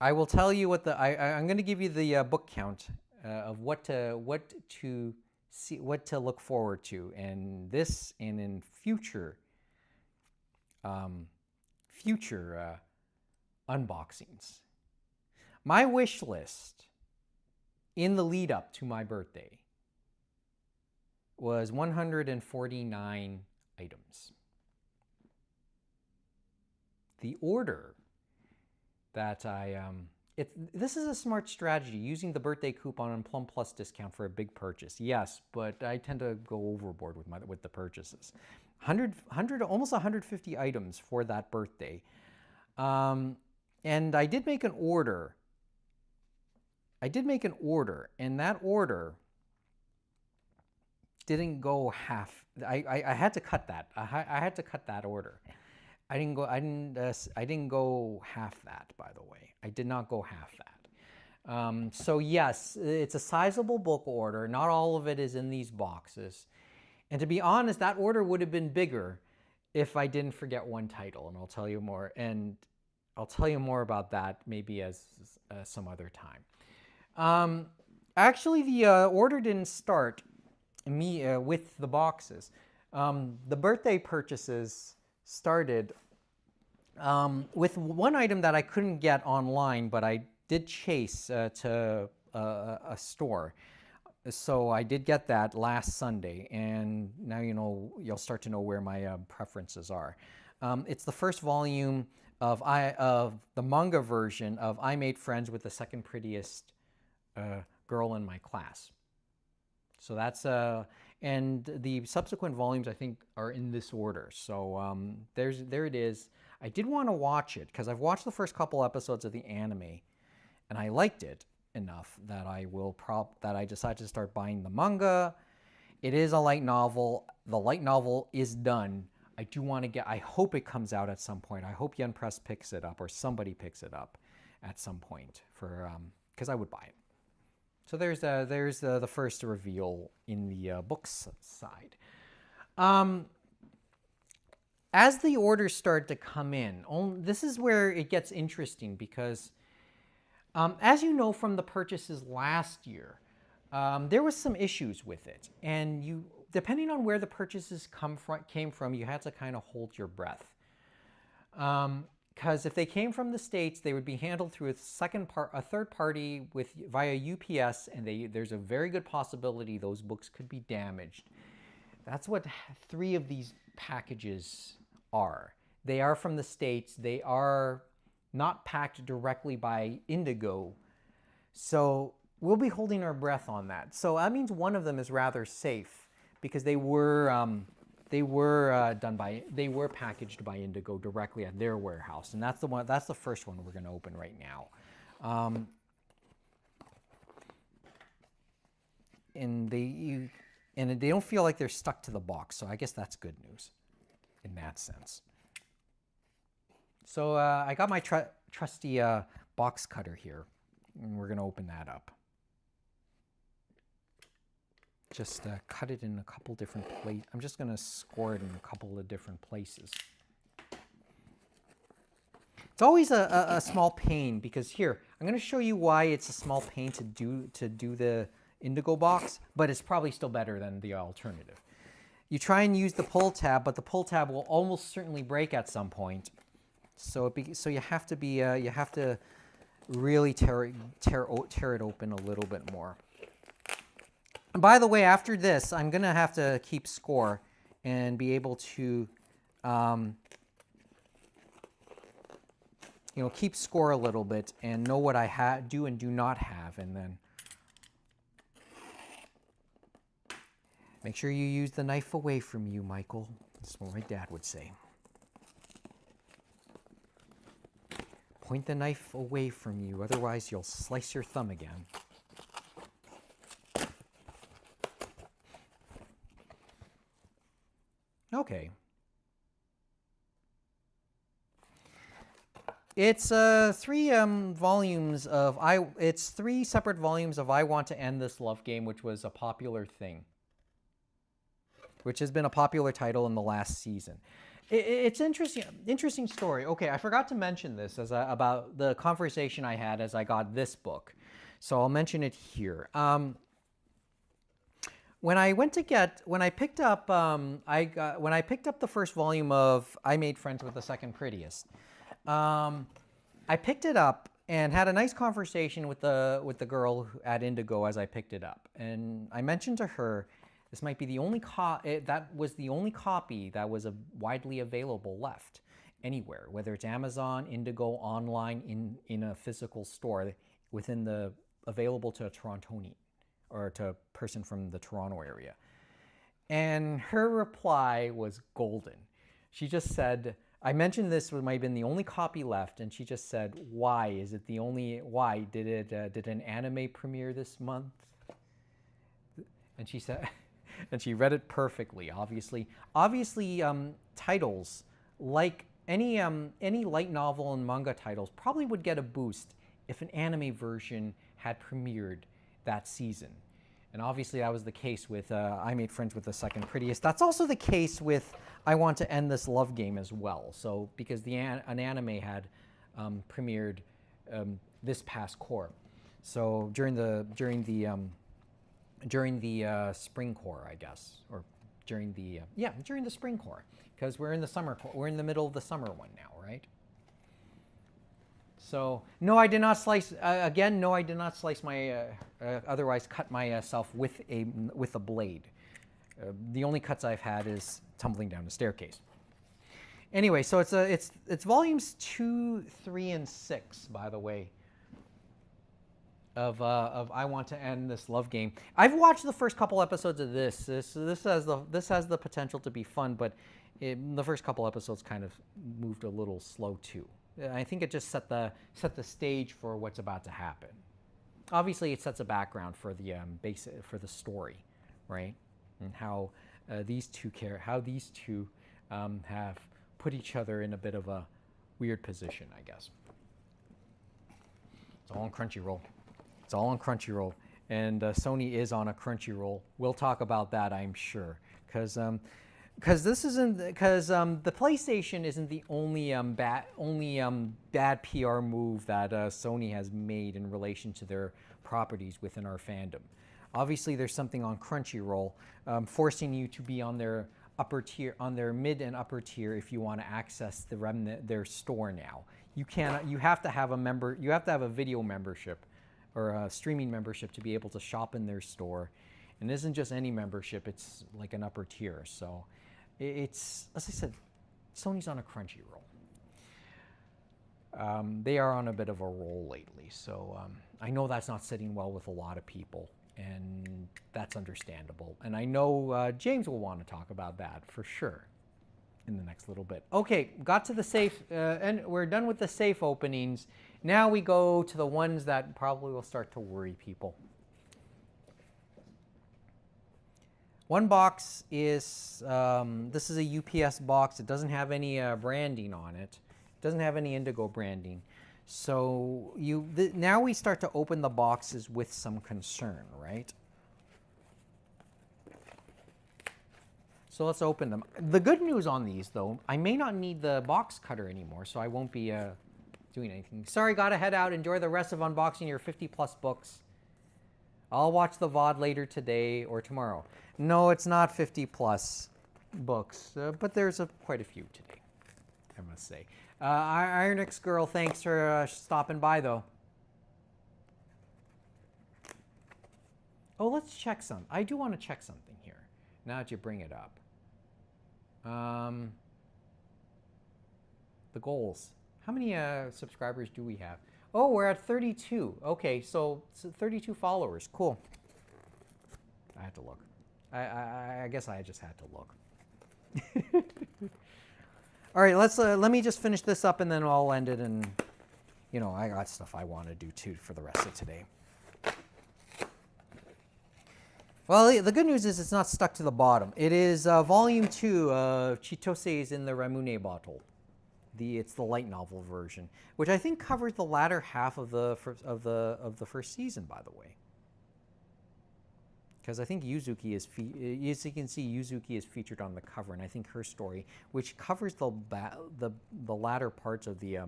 I will tell you what I'm going to give you the book count of what to see, what to look forward to, and this and in future unboxings. My wish list in the lead up to my birthday was 149 items. the order that this is a smart strategy, using the birthday coupon and Plum Plus discount for a big purchase. Yes, but I tend to go overboard with the purchases. 100, almost 150 items for that birthday. And I did make an order. And that order didn't go half. I had to cut that. I had to cut that order. I didn't go half that, by the way. I did not go half that. So yes, it's a sizable book order. Not all of it is in these boxes. And to be honest, that order would have been bigger if I didn't forget one title, and I'll tell you more. And I'll tell you more about that maybe as some other time. Actually, the order didn't start with the boxes. The birthday purchases started with one item that I couldn't get online, but I did chase to a store. So I did get that last Sunday, and now you'll start to know where my preferences are. It's the first volume of the manga version of I Made Friends with the Second Prettiest Girl in My Class. So that's and the subsequent volumes I think are in this order. So there it is. I did want to watch it because I've watched the first couple episodes of the anime, and I liked it enough that I decided to start buying the manga. It is a light novel. The light novel is done. I do want to I hope it comes out at some point. I hope Yen Press picks it up or somebody picks it up at some point because I would buy it. So there's the first reveal in the books side. As the orders start to come in, this is where it gets interesting because, as you know from the purchases last year, there was some issues with it, and depending on where the purchases came from, you had to kind of hold your breath. Because if they came from the States, they would be handled through a third party via UPS, and there's a very good possibility those books could be damaged. That's what 3 of these packages are. They are from the States. They are not packed directly by Indigo. So we'll be holding our breath on that. So that means one of them is rather safe because they were packaged by Indigo directly at their warehouse, and that's the first one we're going to open right now. And they don't feel like they're stuck to the box, so I guess that's good news in that sense. So I got my trusty box cutter here, and we're going to open that up. Just cut it in a couple different places. I'm just going to score it in a couple of different places. It's always a small pain because here, I'm going to show you why it's a small pain to do the Indigo box, but it's probably still better than the alternative. You try and use the pull tab, but the pull tab will almost certainly break at some point. So you have to really tear it open a little bit more. And by the way, after this, I'm going to have to keep score and be able to, keep score a little bit and know what I do and do not have, and then make sure you use the knife away from you, Michael. That's what my dad would say. Point the knife away from you, otherwise you'll slice your thumb again. Okay. It's 3 volumes of It's 3 separate volumes of I Want to End This Love Game, which was a popular thing, which has been a popular title in the last season. It's interesting story. Okay, I forgot to mention this about the conversation I had as I got this book, so I'll mention it here. When I picked up the first volume of I Made Friends with the Second Prettiest, I picked it up and had a nice conversation with the girl at Indigo as I picked it up, and I mentioned to her this might be the only that was the only copy that was widely available left, anywhere, whether it's Amazon, Indigo, online, in a physical store, within the available to a Torontonian or to a person from the Toronto area. And her reply was golden. She just said, I mentioned this might have been the only copy left, and she just said, why? Is it the only, why? Did an anime premiere this month? And she said, and she read it perfectly, obviously. Obviously, titles, like any light novel and manga titles, probably would get a boost if an anime version had premiered that season. And obviously that was the case with I Made Friends with the Second Prettiest. That's also the case with I Want to End This Love Game as well. So because an anime had premiered this past core, so during the spring core, I guess, or during the spring core, because we're in the summer. We're in the middle of the summer one now, right? So no, I did not slice. Again, no, I did not slice my. Otherwise, cut myself with a blade. The only cuts I've had is tumbling down the staircase. Anyway, so it's volumes 2, 3, and 6, by the way. Of I Want to End This Love Game. I've watched the first couple episodes of this. This has the potential to be fun, but the first couple episodes kind of moved a little slow too. I think it just set the stage for what's about to happen. Obviously, it sets a background for the for the story, right? And how these two have put each other in a bit of a weird position, I guess. It's all on Crunchyroll. It's all on Crunchyroll, and Sony is on a Crunchyroll. We'll talk about that, I'm sure, because the PlayStation isn't the only bad PR move that Sony has made in relation to their properties within our fandom. Obviously, there's something on Crunchyroll forcing you to be on their upper tier, on their mid and upper tier, if you want to access their store now. You have to have a video membership or a streaming membership to be able to shop in their store. And it isn't just any membership, it's like an upper tier. So it's, as I said, Sony's on a Crunchyroll. They are on a bit of a roll lately. So I know that's not sitting well with a lot of people, and that's understandable. And I know James will want to talk about that for sure in the next little bit. Okay, got to the safe, and we're done with the safe openings. Now we go to the ones that probably will start to worry people. One box is, this is a UPS box. It doesn't have any branding on it. It doesn't have any Indigo branding. So now we start to open the boxes with some concern, right? So let's open them. The good news on these, though, I may not need the box cutter anymore, so I won't be doing anything. Sorry, gotta head out. Enjoy the rest of unboxing your 50-plus books. I'll watch the VOD later today or tomorrow. No, it's not 50-plus books, but there's quite a few today, I must say. Ironix Girl, thanks for stopping by, though. Oh, let's check some. I do want to check something here, now that you bring it up. The goals. How many subscribers do we have? Oh, we're at 32. Okay, so 32 followers. Cool. I had to look. I guess I just had to look. All right, let me just finish this up and then I'll end it. And I got stuff I want to do too for the rest of today. Well, the good news is it's not stuck to the bottom. It is volume 2 of Chitose's in the Ramune bottle. It's the light novel version, which I think covers the latter half of the first season, by the way. Because I think Yuzuki is, as you can see, Yuzuki is featured on the cover, and I think her story, which covers the latter parts of the,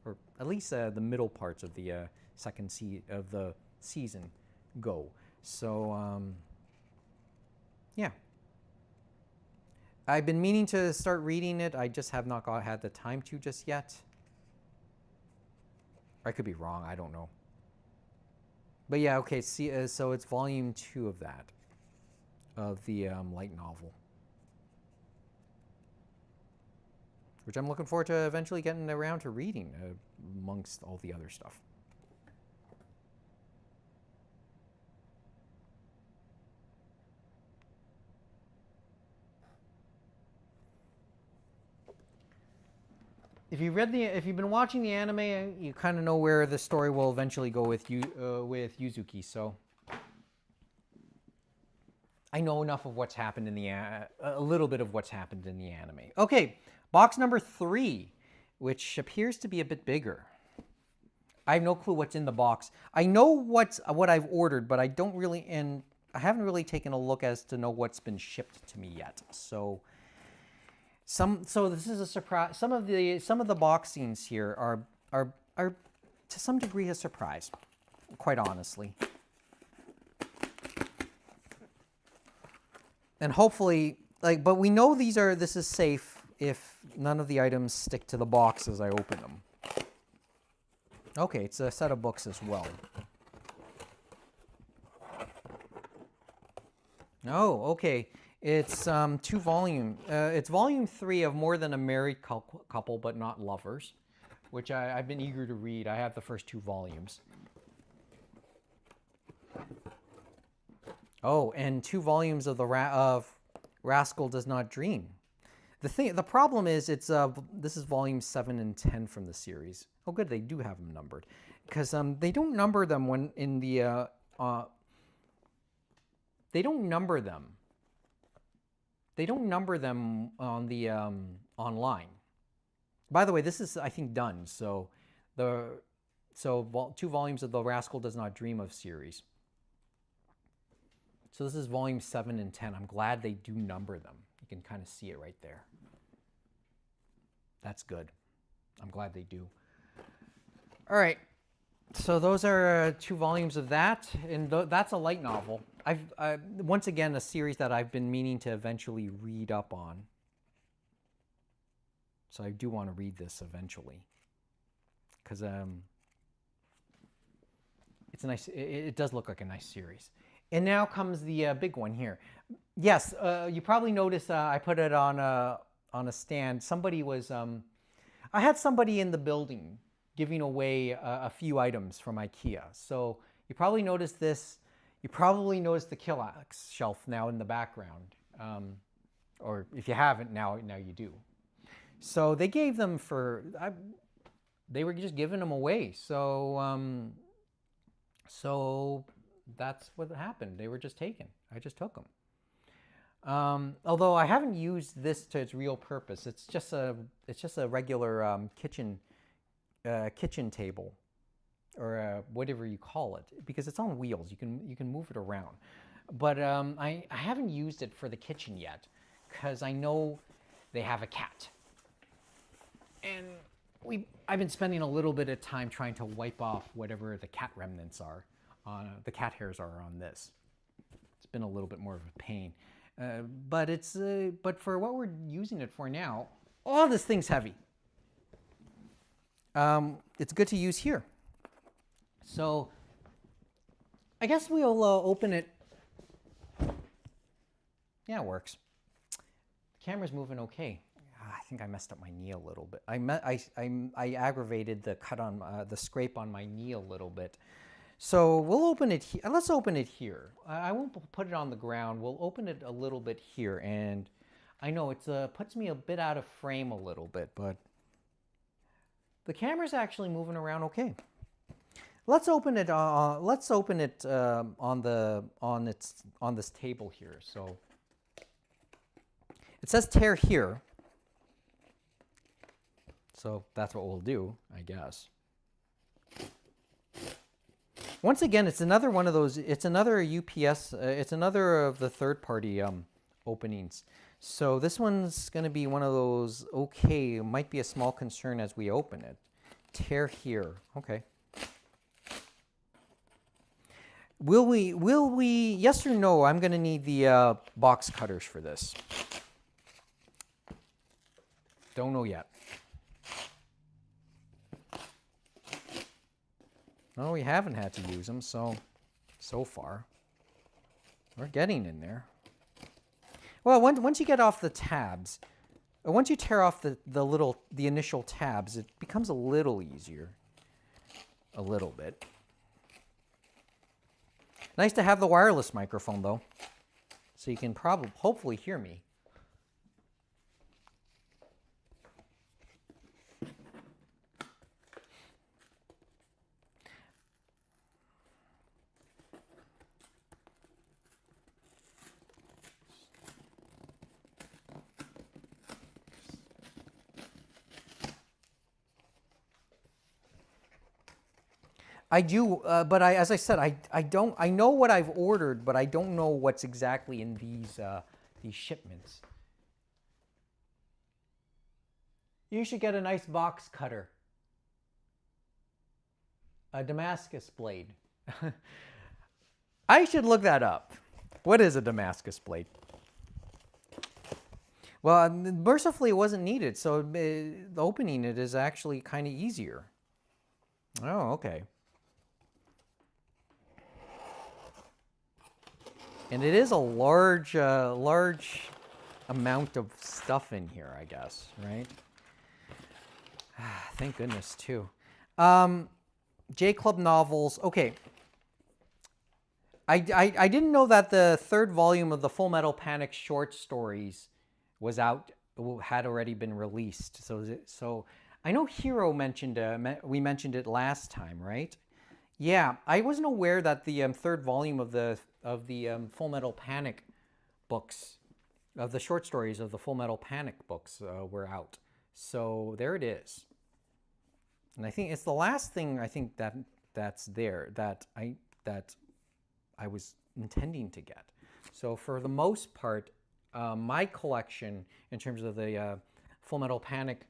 or at least the middle parts of the second of the season, go. So yeah. I've been meaning to start reading it. I just have not had the time to just yet. I could be wrong. I don't know. But yeah, okay. See, so it's volume 2 of that, of the light novel. which I'm looking forward to eventually getting around to reading amongst all the other stuff. If you've been watching the anime, you kind of know where the story will eventually go with Yuzuki. So I know enough of what's happened in a little bit of what's happened in the anime. Okay, box number 3, which appears to be a bit bigger. I have no clue what's in the box. I know what I've ordered, but I haven't really taken a look as to know what's been shipped to me yet. So this is a surprise. Some of the box scenes here are to some degree a surprise, quite honestly. And hopefully, but we know this is safe if none of the items stick to the box as I open them. Okay, it's a set of books as well. Oh, okay. It's it's volume 3 of More Than a Married Couple But Not Lovers, which I've been eager to read. I have the first 2 volumes. Oh, and 2 volumes of Rascal Does Not Dream. The problem is this is volume 7 and 10 from the series. Oh, good, they do have them numbered, because they don't number them when in the they don't number them. They don't number them on the online. By the way, this is, I think, done. So 2 volumes of the Rascal Does Not Dream of series. So this is volume 7 and 10. I'm glad they do number them. You can kind of see it right there. That's good. I'm glad they do. All right. So those are 2 volumes of that, and that's a light novel. Once again, a series that I've been meaning to eventually read up on. So I do want to read this eventually, because it's a nice. It does look like a nice series. And now comes the big one here. Yes, you probably noticed I put it on a stand. Somebody was. I had somebody in the building giving away a few items from IKEA. So you probably noticed this. You probably noticed the Killax shelf now in the background. Or if you haven't, now you do. So they gave them they were just giving them away. So that's what happened. They were just taken. I just took them. Although I haven't used this to its real purpose. It's just a regular kitchen table, or whatever you call it, because it's on wheels. You can move it around. But I haven't used it for the kitchen yet, because I know they have a cat, and I've been spending a little bit of time trying to wipe off whatever the cat remnants are, the cat hairs are on this. It's been a little bit more of a pain, but for what we're using it for now, oh, this thing's heavy. It's good to use here. So I guess we'll open it. Yeah, it works. The camera's moving okay. I think I messed up my knee a little bit. I aggravated the cut on the scrape on my knee a little bit. So we'll open it here. Let's open it here. I won't put it on the ground. We'll open it a little bit here, and I know it puts me a bit out of frame a little bit, but the camera's actually moving around okay. Let's open it. Let's open it on this table here. So it says tear here. So that's what we'll do, I guess. Once again, it's another one of those. It's another UPS. It's another of the third-party openings. So this one's going to be one of those. Okay, it might be a small concern as we open it. Tear here. Okay. Will we? Yes or no? I'm going to need the box cutters for this. Don't know yet. No, we haven't had to use them, so far. We're getting in there. Well, once you get off the tabs, Once you tear off the initial tabs, it becomes a little easier. A little bit. Nice to have the wireless microphone though, so you can hopefully hear me. I do, but as I said, I don't. I know what I've ordered, but I don't know what's exactly in these shipments. You should get a nice box cutter, a Damascus blade. I should look that up. What is a Damascus blade? Well, mercifully, it wasn't needed, so opening it is actually kind of easier. Oh, okay. And it is a large amount of stuff in here, I guess, right? Thank goodness, too. J Club novels. Okay. I didn't know that the third volume of the Full Metal Panic short stories was out, had already been released. So I know Hero mentioned, we mentioned it last time, right? Yeah, I wasn't aware that the third volume of the Full Metal Panic books, of the short stories of the Full Metal Panic books were out. So there it is. And I think it's the last thing I think that's there that I was intending to get. So for the most part, my collection in terms of the Full Metal Panic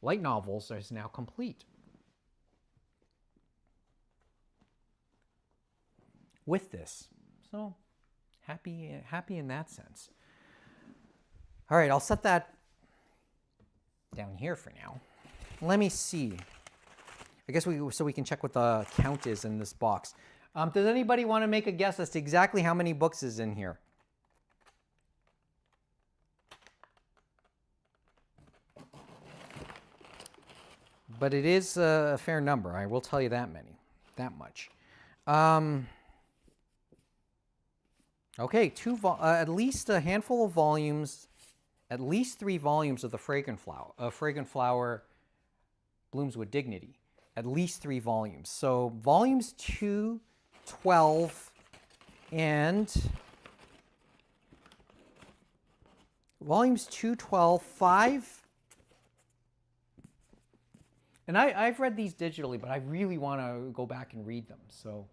light novels is now complete. With this. So happy in that sense. All right, I'll set that down here for now. Let me see. I guess so we can check what the count is in this box. Does anybody want to make a guess as to exactly how many books is in here? But it is a fair number. I will tell you that much. Okay, at least a handful of volumes, at least 3 volumes of the Fragrant Flower Blooms with Dignity. At least 3 volumes. So volumes 2, 12, and volumes 2, 12, 5. And I've read these digitally, but I really want to go back and read them. So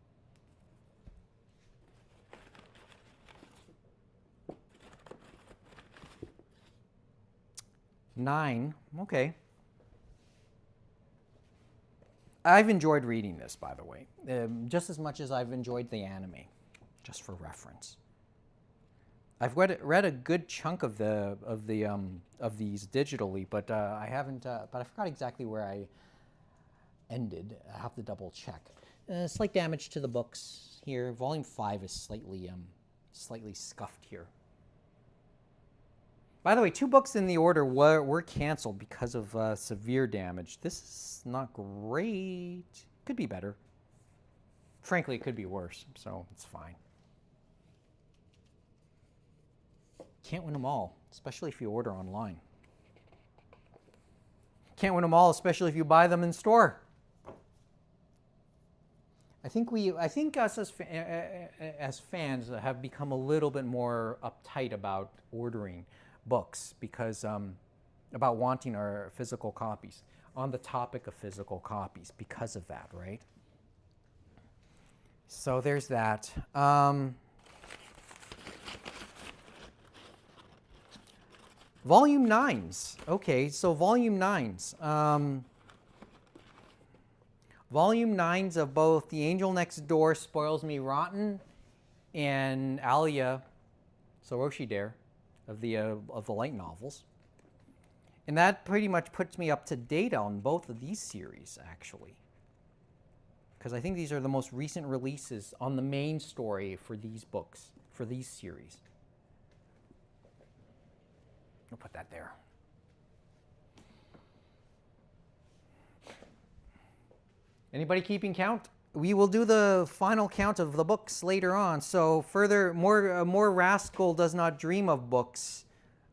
9, okay. I've enjoyed reading this, by the way, just as much as I've enjoyed the anime, just for reference. I've read a good chunk of these digitally, but I haven't. But I forgot exactly where I ended. I have to double check. Slight damage to the books here. Volume 5 is slightly scuffed here. By the way, 2 books in the order were canceled because of severe damage. This is not great. Could be better. Frankly, it could be worse, so it's fine. Can't win them all, especially if you order online. Can't win them all, especially if you buy them in store. I think us as fans have become a little bit more uptight about ordering books because about wanting our physical copies. On the topic of physical copies, because of that, right? So there's that. Volume 9s. Okay, so volume 9s. Volume 9s of both The Angel Next Door Spoils Me Rotten and Alia Soroshi Dare of the light novels. And that pretty much puts me up to date on both of these series, actually. Because I think these are the most recent releases on the main story for these books, for these series. I'll put that there. Anybody keeping count? We will do the final count of the books later on. So further, more Rascal Does Not Dream of books,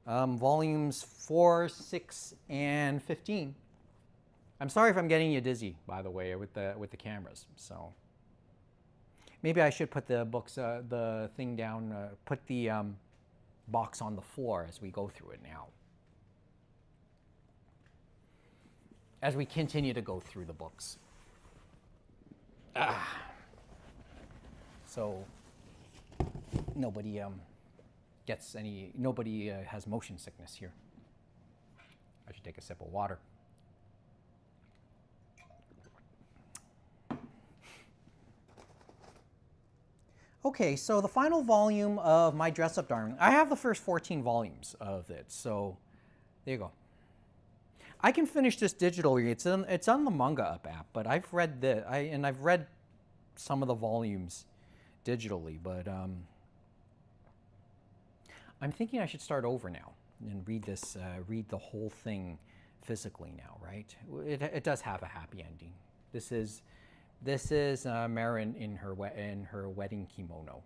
volumes 4, 6, and 15. I'm sorry if I'm getting you dizzy, by the way, with the cameras. So maybe I should put the books, the thing down, put the box on the floor as we go through it now. As we continue to go through the books. So nobody nobody has motion sickness here. I should take a sip of water. Okay, so the final volume of My Dress Up Darling. I have the first 14 volumes of it, so there you go. I can finish this digitally. It's on the Manga Up app, but I've read I've read some of the volumes digitally, but I'm thinking I should start over now and read the whole thing physically now, right? It does have a happy ending. This is Marin in her wedding kimono.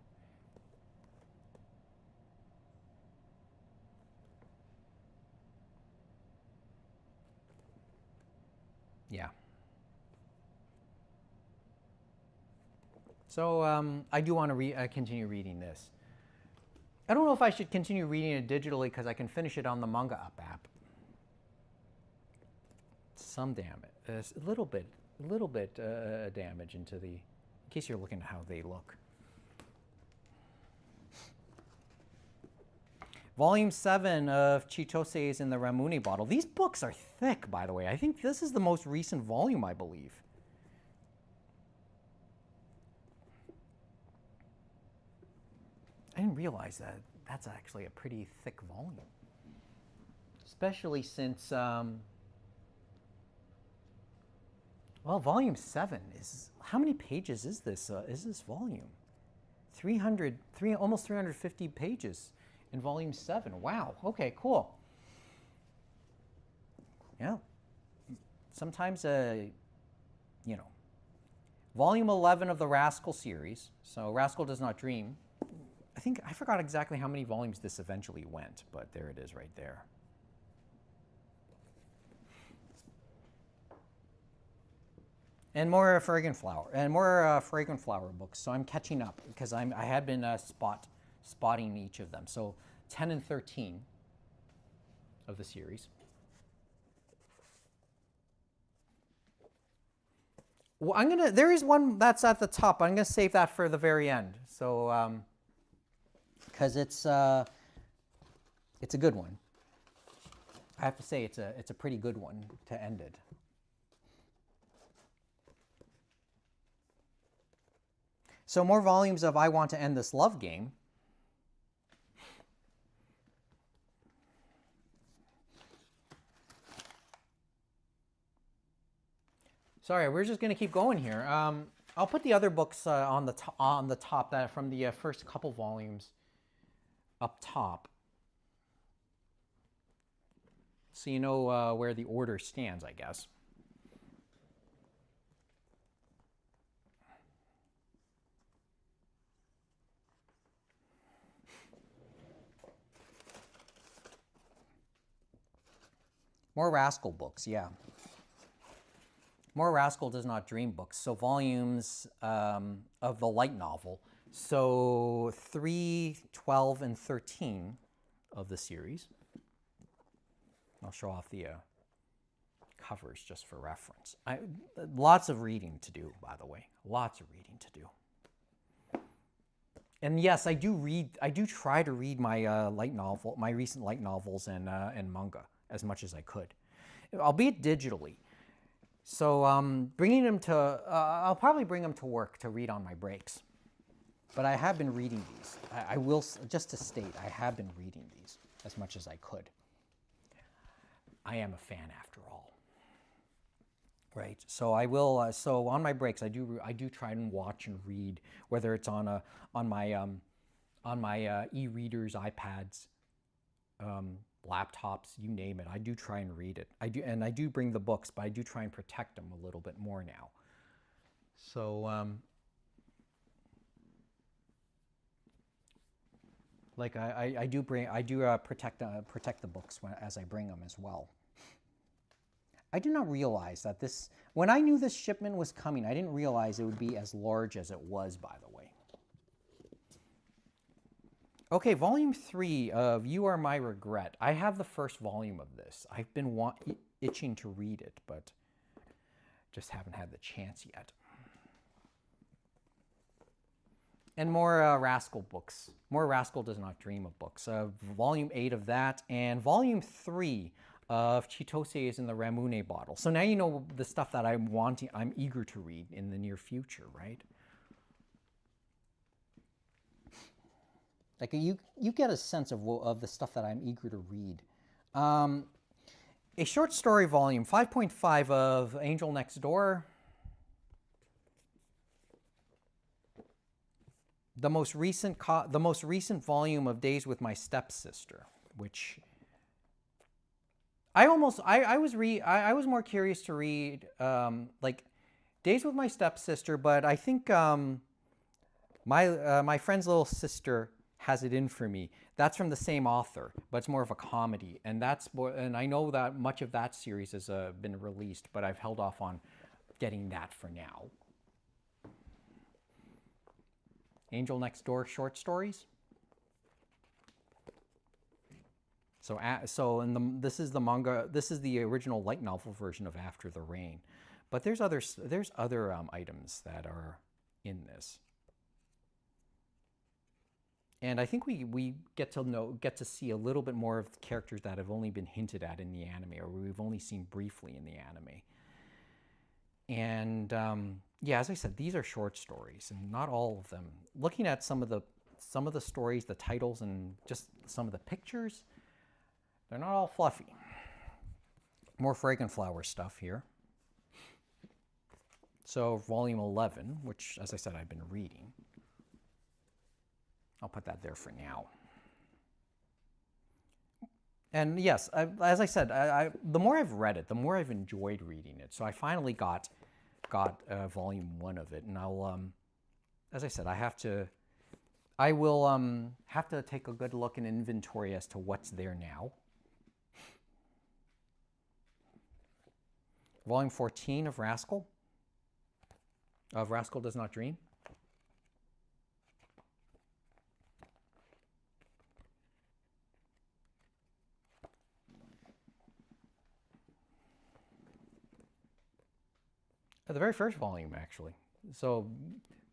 Yeah. So I do want to continue reading this. I don't know if I should continue reading it digitally because I can finish it on the Manga Up app. Some damage, a little bit damage into the, in case you're looking at how they look. Volume 7 of Chitose's in the Ramune bottle. These books are thick, by the way. I think this is the most recent volume, I believe. I didn't realize that that's actually a pretty thick volume. Especially since, well, volume 7 is, how many pages is this volume? Almost 350 pages in volume 7. Wow, okay, cool. Yeah, sometimes, you know, volume 11 of the Rascal series, so Rascal Does Not Dream. I forgot exactly how many volumes this eventually went, but there it is right there. And more Fragrant Flower books. So I'm catching up because I had been spotting each of them. So 10 and 13 of the series. Well, there is one that's at the top. I'm gonna save that for the very end. So, because it's a good one. I have to say it's a pretty good one to end it. So more volumes of I Want to End This Love Game. Sorry, we're just going to keep going here. I'll put the other books on the top that from the first couple volumes up top, so you know where the order stands, I guess. More Rascal books, yeah. More Rascal Does Not Dream books. So volumes of the light novel. So 3, 12, and 13 of the series. I'll show off the covers just for reference. Lots of reading to do, by the way. Lots of reading to do. And yes, I do try to read my my recent light novels and manga as much as I could, albeit digitally. So bringing them to, I'll probably bring them to work to read on my breaks. But I have been reading these. I will, just to state, I have been reading these as much as I could. I am a fan after all. Right, so I will. So on my breaks, I do try and watch and read, whether it's on my e-readers, iPads, laptops, you name it. I do try and read it. I do bring the books, but I do try and protect them a little bit more now. So, like I do protect the books as I bring them as well. I did not realize that when I knew this shipment was coming, I didn't realize it would be as large as it was, by the way. Okay, volume 3 of You Are My Regret. I have the first volume of this. I've been itching to read it, but just haven't had the chance yet. And more Rascal books. More Rascal Does Not Dream of books. Volume 8 of that, and volume 3 of Chitose is in the Ramune bottle. So now you know the stuff that I'm eager to read in the near future, right? Like you get a sense of the stuff that I'm eager to read. A short story volume, 5.5 of Angel Next Door. The most recent volume of Days with My Stepsister, which I was more curious to read like Days with My Stepsister, but I think my friend's little sister has it in for me. That's from the same author, but it's more of a comedy, and I know that much of that series has been released, but I've held off on getting that for now. Angel Next Door short stories. This is the manga. This is the original light novel version of After the Rain, but there's other items that are in this, and I think we get to see a little bit more of the characters that have only been hinted at in the anime, or we've only seen briefly in the anime. And yeah, as I said, these are short stories, and not all of them. Looking at some of the stories, the titles, and just some of the pictures, they're not all fluffy. More Fragrant-Flower stuff here. So volume 11, which, as I said, I've been reading. I'll put that there for now. And yes, as I said, the more I've read it, the more I've enjoyed reading it. So I finally got volume 1 of it, and I'll, as I said, I will have to take a good look and inventory as to what's there now. Volume 14 of Rascal Does Not Dream. The very first volume, actually. So,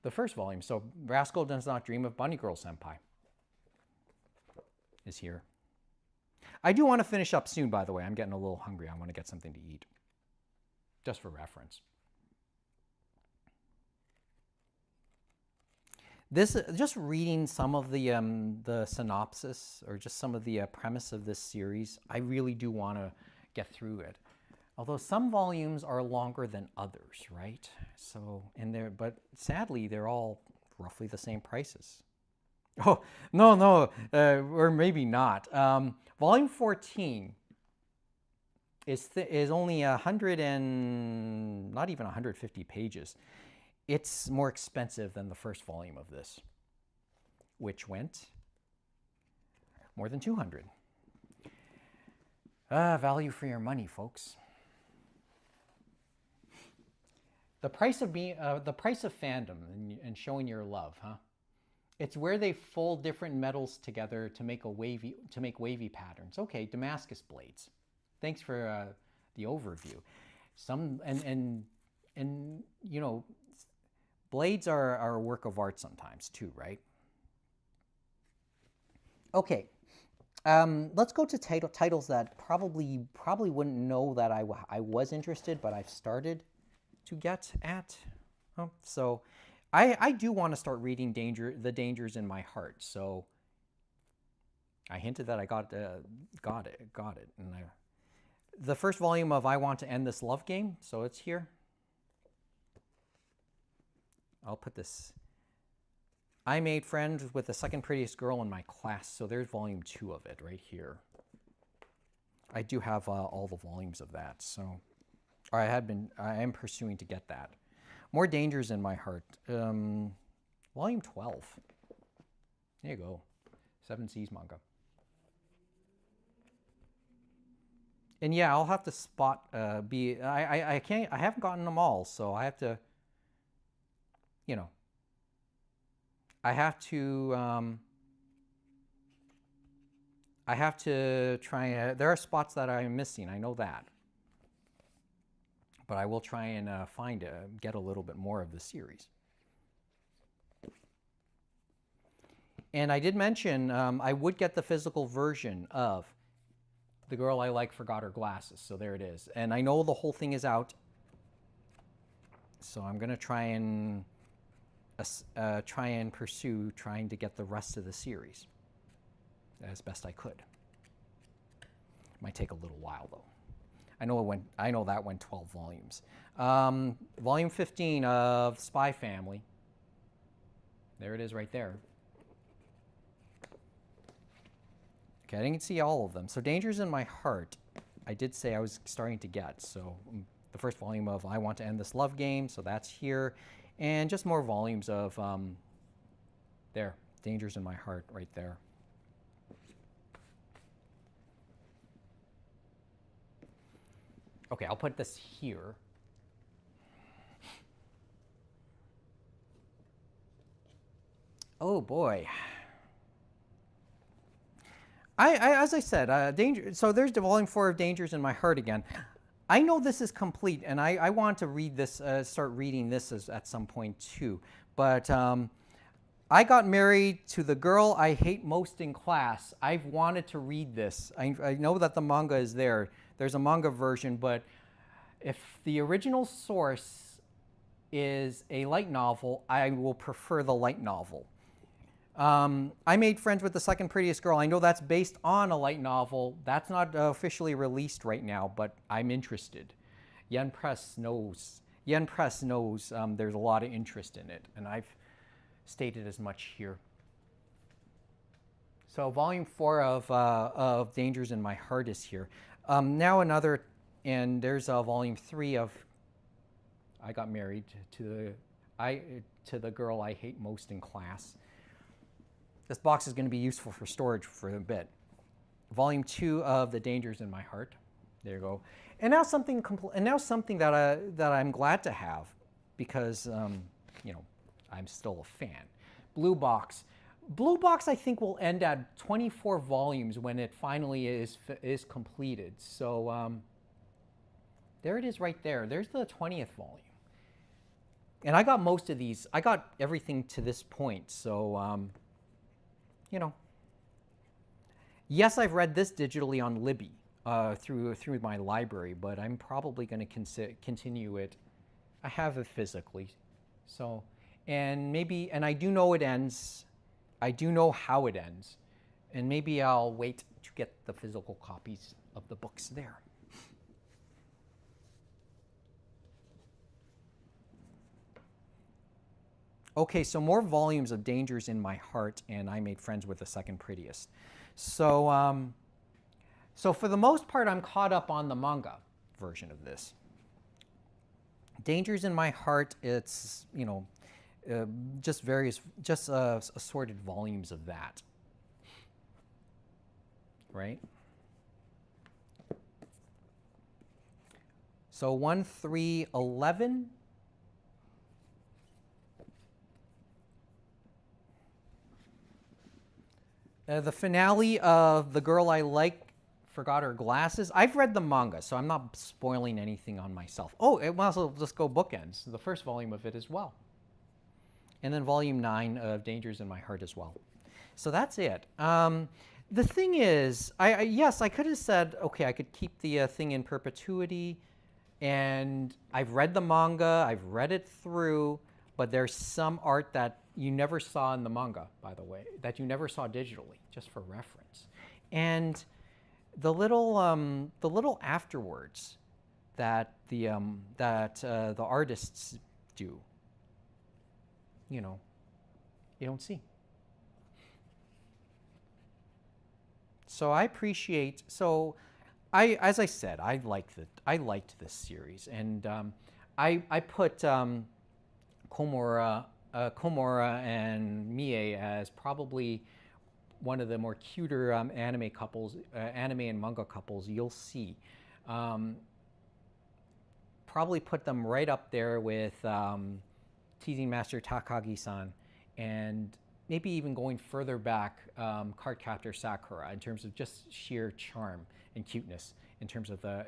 the first volume. So, Rascal Does Not Dream of Bunny Girl Senpai is here. I do want to finish up soon, by the way. I'm getting a little hungry. I want to get something to eat. Just for reference. Just reading some of the synopsis, or just some of the premise of this series, I really do want to get through it. Although some volumes are longer than others, right? So, but sadly, they're all roughly the same prices. Oh, no, or maybe not. Volume 14 is only 100 and not even 150 pages. It's more expensive than the first volume of this, which went more than 200. Value for your money, folks. The price of fandom and showing your love, huh? It's where they fold different metals together to make wavy patterns. Okay, Damascus blades. Thanks for the overview. And you know, blades are a work of art sometimes too, right? Okay, let's go to titles that probably wouldn't know that I was interested, but I've started to get at. So I do want to start reading The Dangers in My Heart. So I hinted that I got it, and the first volume of I Want to End This Love Game. So it's here. I'll put this. I made friends with the second prettiest girl in my class. So there's volume 2 of it right here. I do have all the volumes of that. So. Or I am pursuing to get that. More Dangers in My Heart. Volume 12. There you go. Seven Seas manga. And yeah, I'll have to spot I haven't gotten them all, so I have to, you know, I have to try. There are spots that I'm missing. I know that, but I will try and get a little bit more of the series. And I did mention I would get the physical version of The Girl I Like Forgot Her Glasses. So there it is. And I know the whole thing is out. So I'm going to try and pursue trying to get the rest of the series as best I could. Might take a little while though. I know that went 12 volumes. Volume 15 of Spy Family. There it is right there. Okay, I didn't see all of them. So Dangers in My Heart, I did say I was starting to get. So the first volume of I Want to End This Love Game, so that's here. And just more volumes of, there, Dangers in My Heart right there. Okay, I'll put this here. Oh boy. As I said, so there's the volume 4 of Dangers in My Heart again. I know this is complete, and I want to read this, start reading this at some point too. But I got married to the girl I hate most in class. I've wanted to read this. I know that the manga is there. There's a manga version, but if the original source is a light novel, I will prefer the light novel. I Made Friends with the Second Prettiest Girl. I know that's based on a light novel. That's not officially released right now, but I'm interested. Yen Press knows there's a lot of interest in it, and I've stated as much here. So volume 4 of Dangers in My Heart is here. Now another, and there's volume 3 of I Got Married to the Girl I Hate Most in Class. This box is going to be useful for storage for a bit. Volume 2 of The Dangers in My Heart. There you go. And now something that I'm glad to have because you know, I'm still a fan. Blue Box. Blue Box I think will end at 24 volumes when it finally is completed. So there it is right there. There's the 20th volume. And I got most of these. I got everything to this point. So you know, yes, I've read this digitally on Libby through my library, but I'm probably going to continue it. I have it physically, so and I do know it ends. I do know how it ends, and maybe I'll wait to get the physical copies of the books there. Okay, so more volumes of Dangers in My Heart and I Made Friends with the Second Prettiest. So, so for the most part, I'm caught up on the manga version of this. Dangers in My Heart, it's, you know, just assorted volumes of that, right? So 1, 3, 11. The finale of The Girl I Like Forgot Her Glasses. I've read the manga, so I'm not spoiling anything on myself. Oh, it might as well just go bookends. The first volume of it as well. And then volume 9 of Dangers in My Heart as well. So that's it. The thing is, yes, I could have said, okay, I could keep the thing in perpetuity. And I've read the manga, I've read it through, but there's some art that you never saw in the manga, by the way, that you never saw digitally, just for reference. And the little afterwards that the artists do, you know, you don't see. So I appreciate. So, as I said, I liked this series, and I put. Komura and Mie as probably one of the more cuter anime couples, anime and manga couples you'll see. Probably put them right up there with Teasing Master Takagi-san, and maybe even going further back, Cardcaptor Sakura, in terms of just sheer charm and cuteness, in terms of a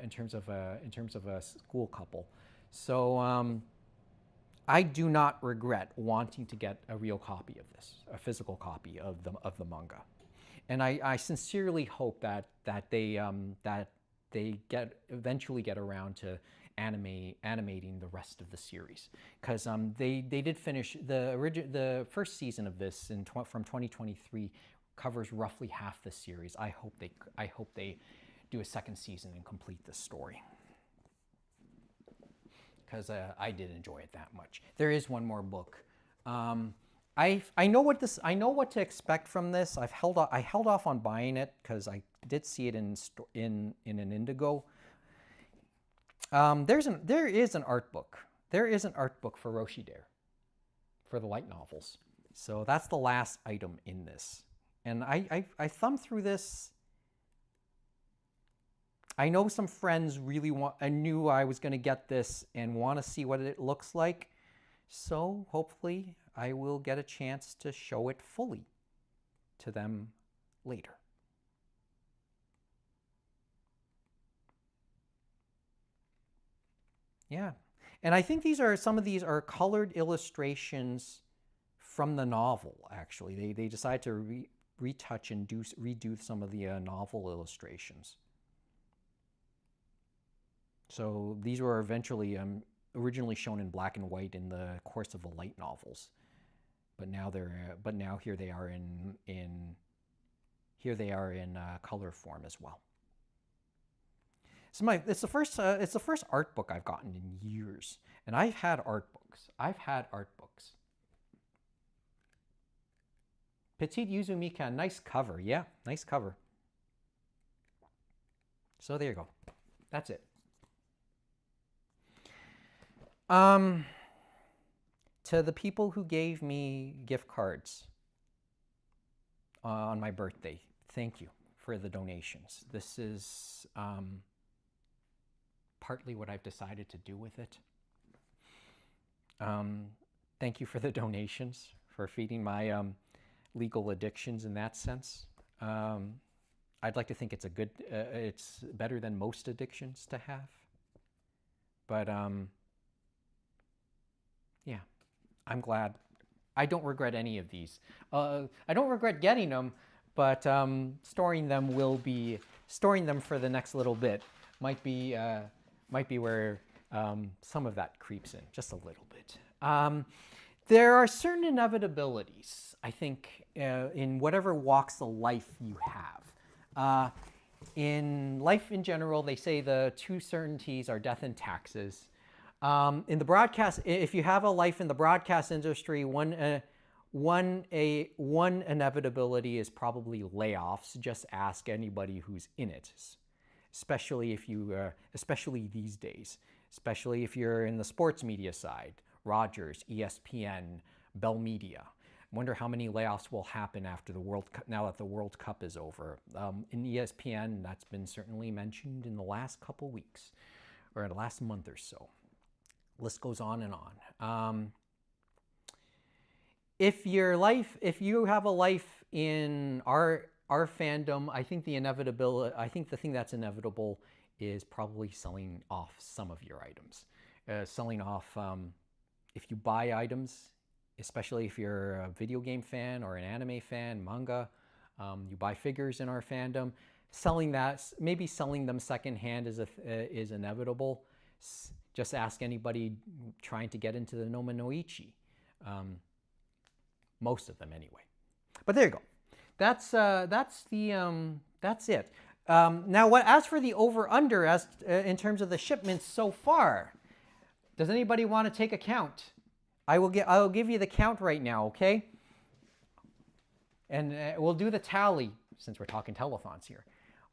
school couple. So I do not regret wanting to get a real copy of this, a physical copy of the manga, and I sincerely hope that they eventually get around to animating the rest of the series, because they did finish the first season of this from 2023, covers roughly half the series. I hope they do a second season and complete this story, because I did enjoy it that much. There is one more book. I know what to expect from this. I held off on buying it because I did see it in an Indigo. There is an art book. There is an art book for Roshi Dare, for the light novels. So that's the last item in this. And I thumbed through this. I know some friends really I knew I was going to get this and want to see what it looks like. So hopefully I will get a chance to show it fully to them later. Yeah, and I think some of these are colored illustrations from the novel, actually. They decided to retouch and redo some of the novel illustrations. So these were eventually originally shown in black and white in the course of the light novels, but now here they are in color form as well. So it's the first art book I've gotten in years, and I've had art books. Petite Yuzu Mikan, nice cover. Yeah, nice cover. So there you go. That's it. To the people who gave me gift cards on my birthday, thank you for the donations. This is partly what I've decided to do with it. Thank you for the donations, for feeding my legal addictions in that sense. I'd like to think it's it's better than most addictions to have. But yeah, I'm glad. I don't regret any of these. I don't regret getting them, but storing them for the next little bit might be where some of that creeps in just a little bit. There are certain inevitabilities, I think, in whatever walks of life you have. In life in general, they say the two certainties are death and taxes. In the broadcast, if you have a life in the broadcast industry, one inevitability is probably layoffs. Just ask anybody who's in it, especially these days, especially if you're in the sports media side, Rogers, ESPN, Bell Media. Wonder how many layoffs will happen after the World Cup, now that the World Cup is over. In ESPN, that's been certainly mentioned in the last couple weeks, or the last month or so. List goes on and on. If you have a life in our fandom, I think the thing that's inevitable is probably selling off some of your items. Selling off, if you buy items, especially if you're a video game fan or an anime fan, manga, you buy figures in our fandom, maybe selling them secondhand is inevitable. Just ask anybody trying to get into the Noma no Ichi. Most of them anyway. But there you go. That's it. Now, as for the over/under, in terms of the shipments so far, does anybody want to take a count? I'll give you the count right now, okay? And we'll do the tally since we're talking telethons here.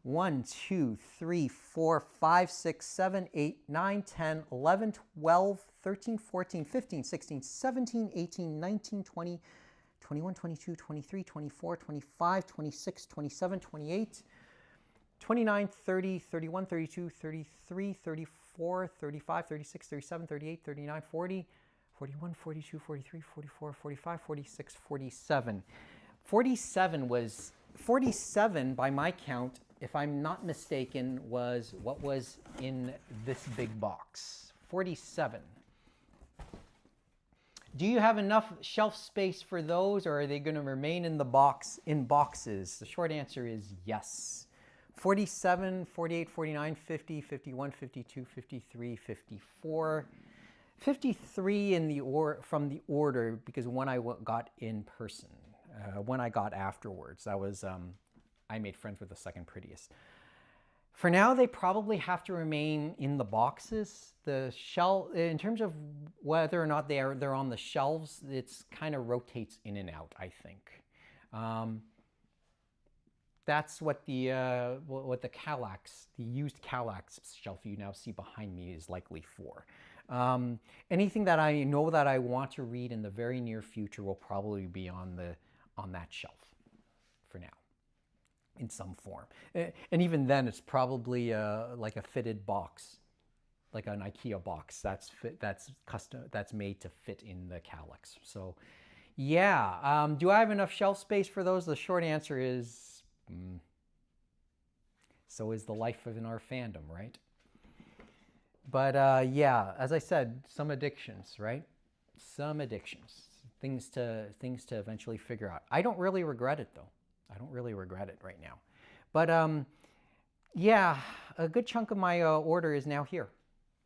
1, 2, 3, 4, 5, 6, 7, 8, 9, 10, 11, 12, 13, 14, 15, 16, 17, 18, 19, 20, 21, 22, 23, 24, 25, 26, 27, 28, 29, 30, 31, 32, 33, 34, 35, 36, 37, 38, 39, 40, 41, 42, 43, 44, 45, 46, 47. 47 by my count, if I'm not mistaken, was what was in this big box. 47. Do you have enough shelf space for those, or are they going to remain in the box in boxes? The short answer is yes. 47, 48, 49, 50, 51, 52, 53, 54. 53 in the from the order because one I got in person. One I got afterwards. That was I made friends with the second prettiest. For now, they probably have to remain in the boxes. The shelf, in terms of whether or not they're on the shelves, it's kind of rotates in and out, I think. That's what the Kallax, the used Kallax shelf you now see behind me is likely for. Anything that I know that I want to read in the very near future will probably be on that shelf for now, in some form. And even then, it's probably like a fitted box, like an IKEA box that's custom, that's made to fit in the Kallax. So, yeah. Do I have enough shelf space for those? The short answer is, so is the life in our fandom, right? But yeah, as I said, some addictions, right? Some addictions, things to eventually figure out. I don't really regret it though. I don't really regret it right now. But yeah, a good chunk of my order is now here.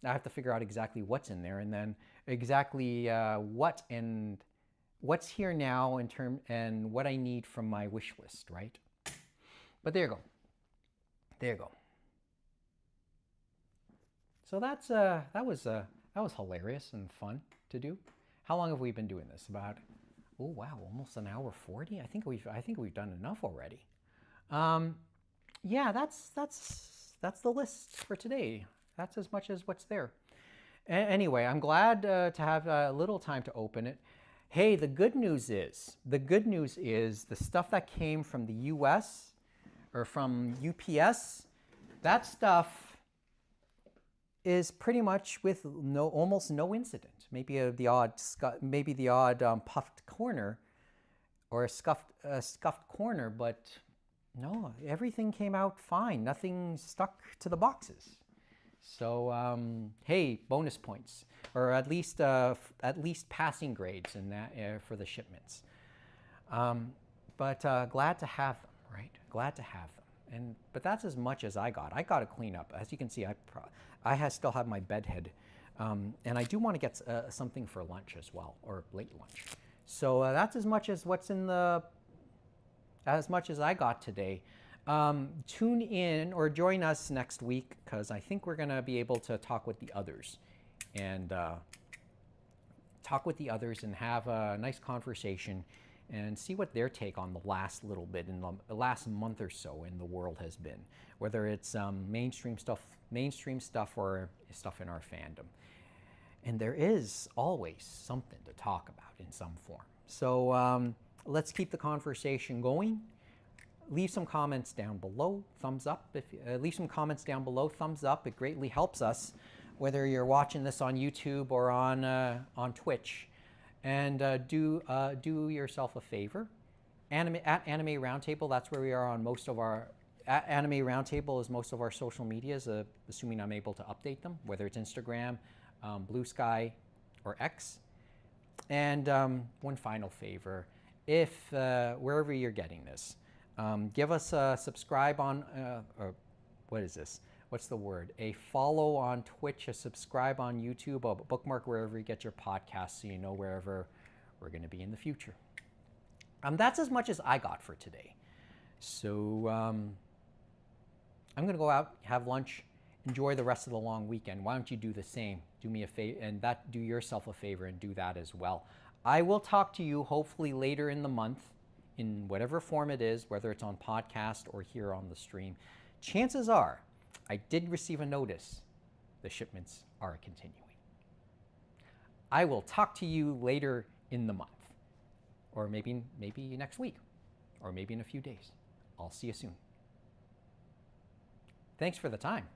I have to figure out exactly what's in there, and then exactly what's here now and what I need from my wish list, right? But there you go. There you go. So that was hilarious and fun to do. How long have we been doing this? About, oh wow, almost an hour 40. I think we've done enough already. Yeah, that's the list for today. That's as much as what's there. Anyway, I'm glad to have a little time to open it. Hey, the good news is the stuff that came from the U.S. or from UPS, that stuff is pretty much with almost no incident. Maybe the odd puffed corner or a scuffed corner, but no, everything came out fine. Nothing stuck to the boxes. So hey, bonus points, or at least passing grades in that for the shipments. But glad to have them, right? Glad to have them. But that's as much as I got. I got to clean up. As you can see, I still have my bed head, and I do want to get something for lunch as well, or late lunch. So that's as much as as much as I got today. Tune in or join us next week, because I think we're going to be able to talk with the others and have a nice conversation and see what their take on the last little bit in the last month or so in the world has been, whether it's mainstream stuff or stuff in our fandom. And there is always something to talk about in some form. So let's keep the conversation going. Leave some comments down below. Thumbs up. Leave some comments down below. Thumbs up. It greatly helps us, whether you're watching this on YouTube or on Twitch. And do yourself a favor. At Anime Roundtable, that's where we are on most of our. At Anime Roundtable is most of our social medias, assuming I'm able to update them, whether it's Instagram, Blue Sky, or X. And one final favor, if wherever you're getting this, give us a subscribe on, or what is this? What's the word? A follow on Twitch, a subscribe on YouTube, a bookmark wherever you get your podcasts so you know wherever we're going to be in the future. That's as much as I got for today. So I'm going to go out, have lunch, enjoy the rest of the long weekend. Why don't you do the same? Do me a favor, and do yourself a favor and do that as well. I will talk to you hopefully later in the month in whatever form it is, whether it's on podcast or here on the stream, chances are I did receive a notice the shipments are continuing. I will talk to you later in the month, or maybe next week, or maybe in a few days. I'll see you soon. Thanks for the time.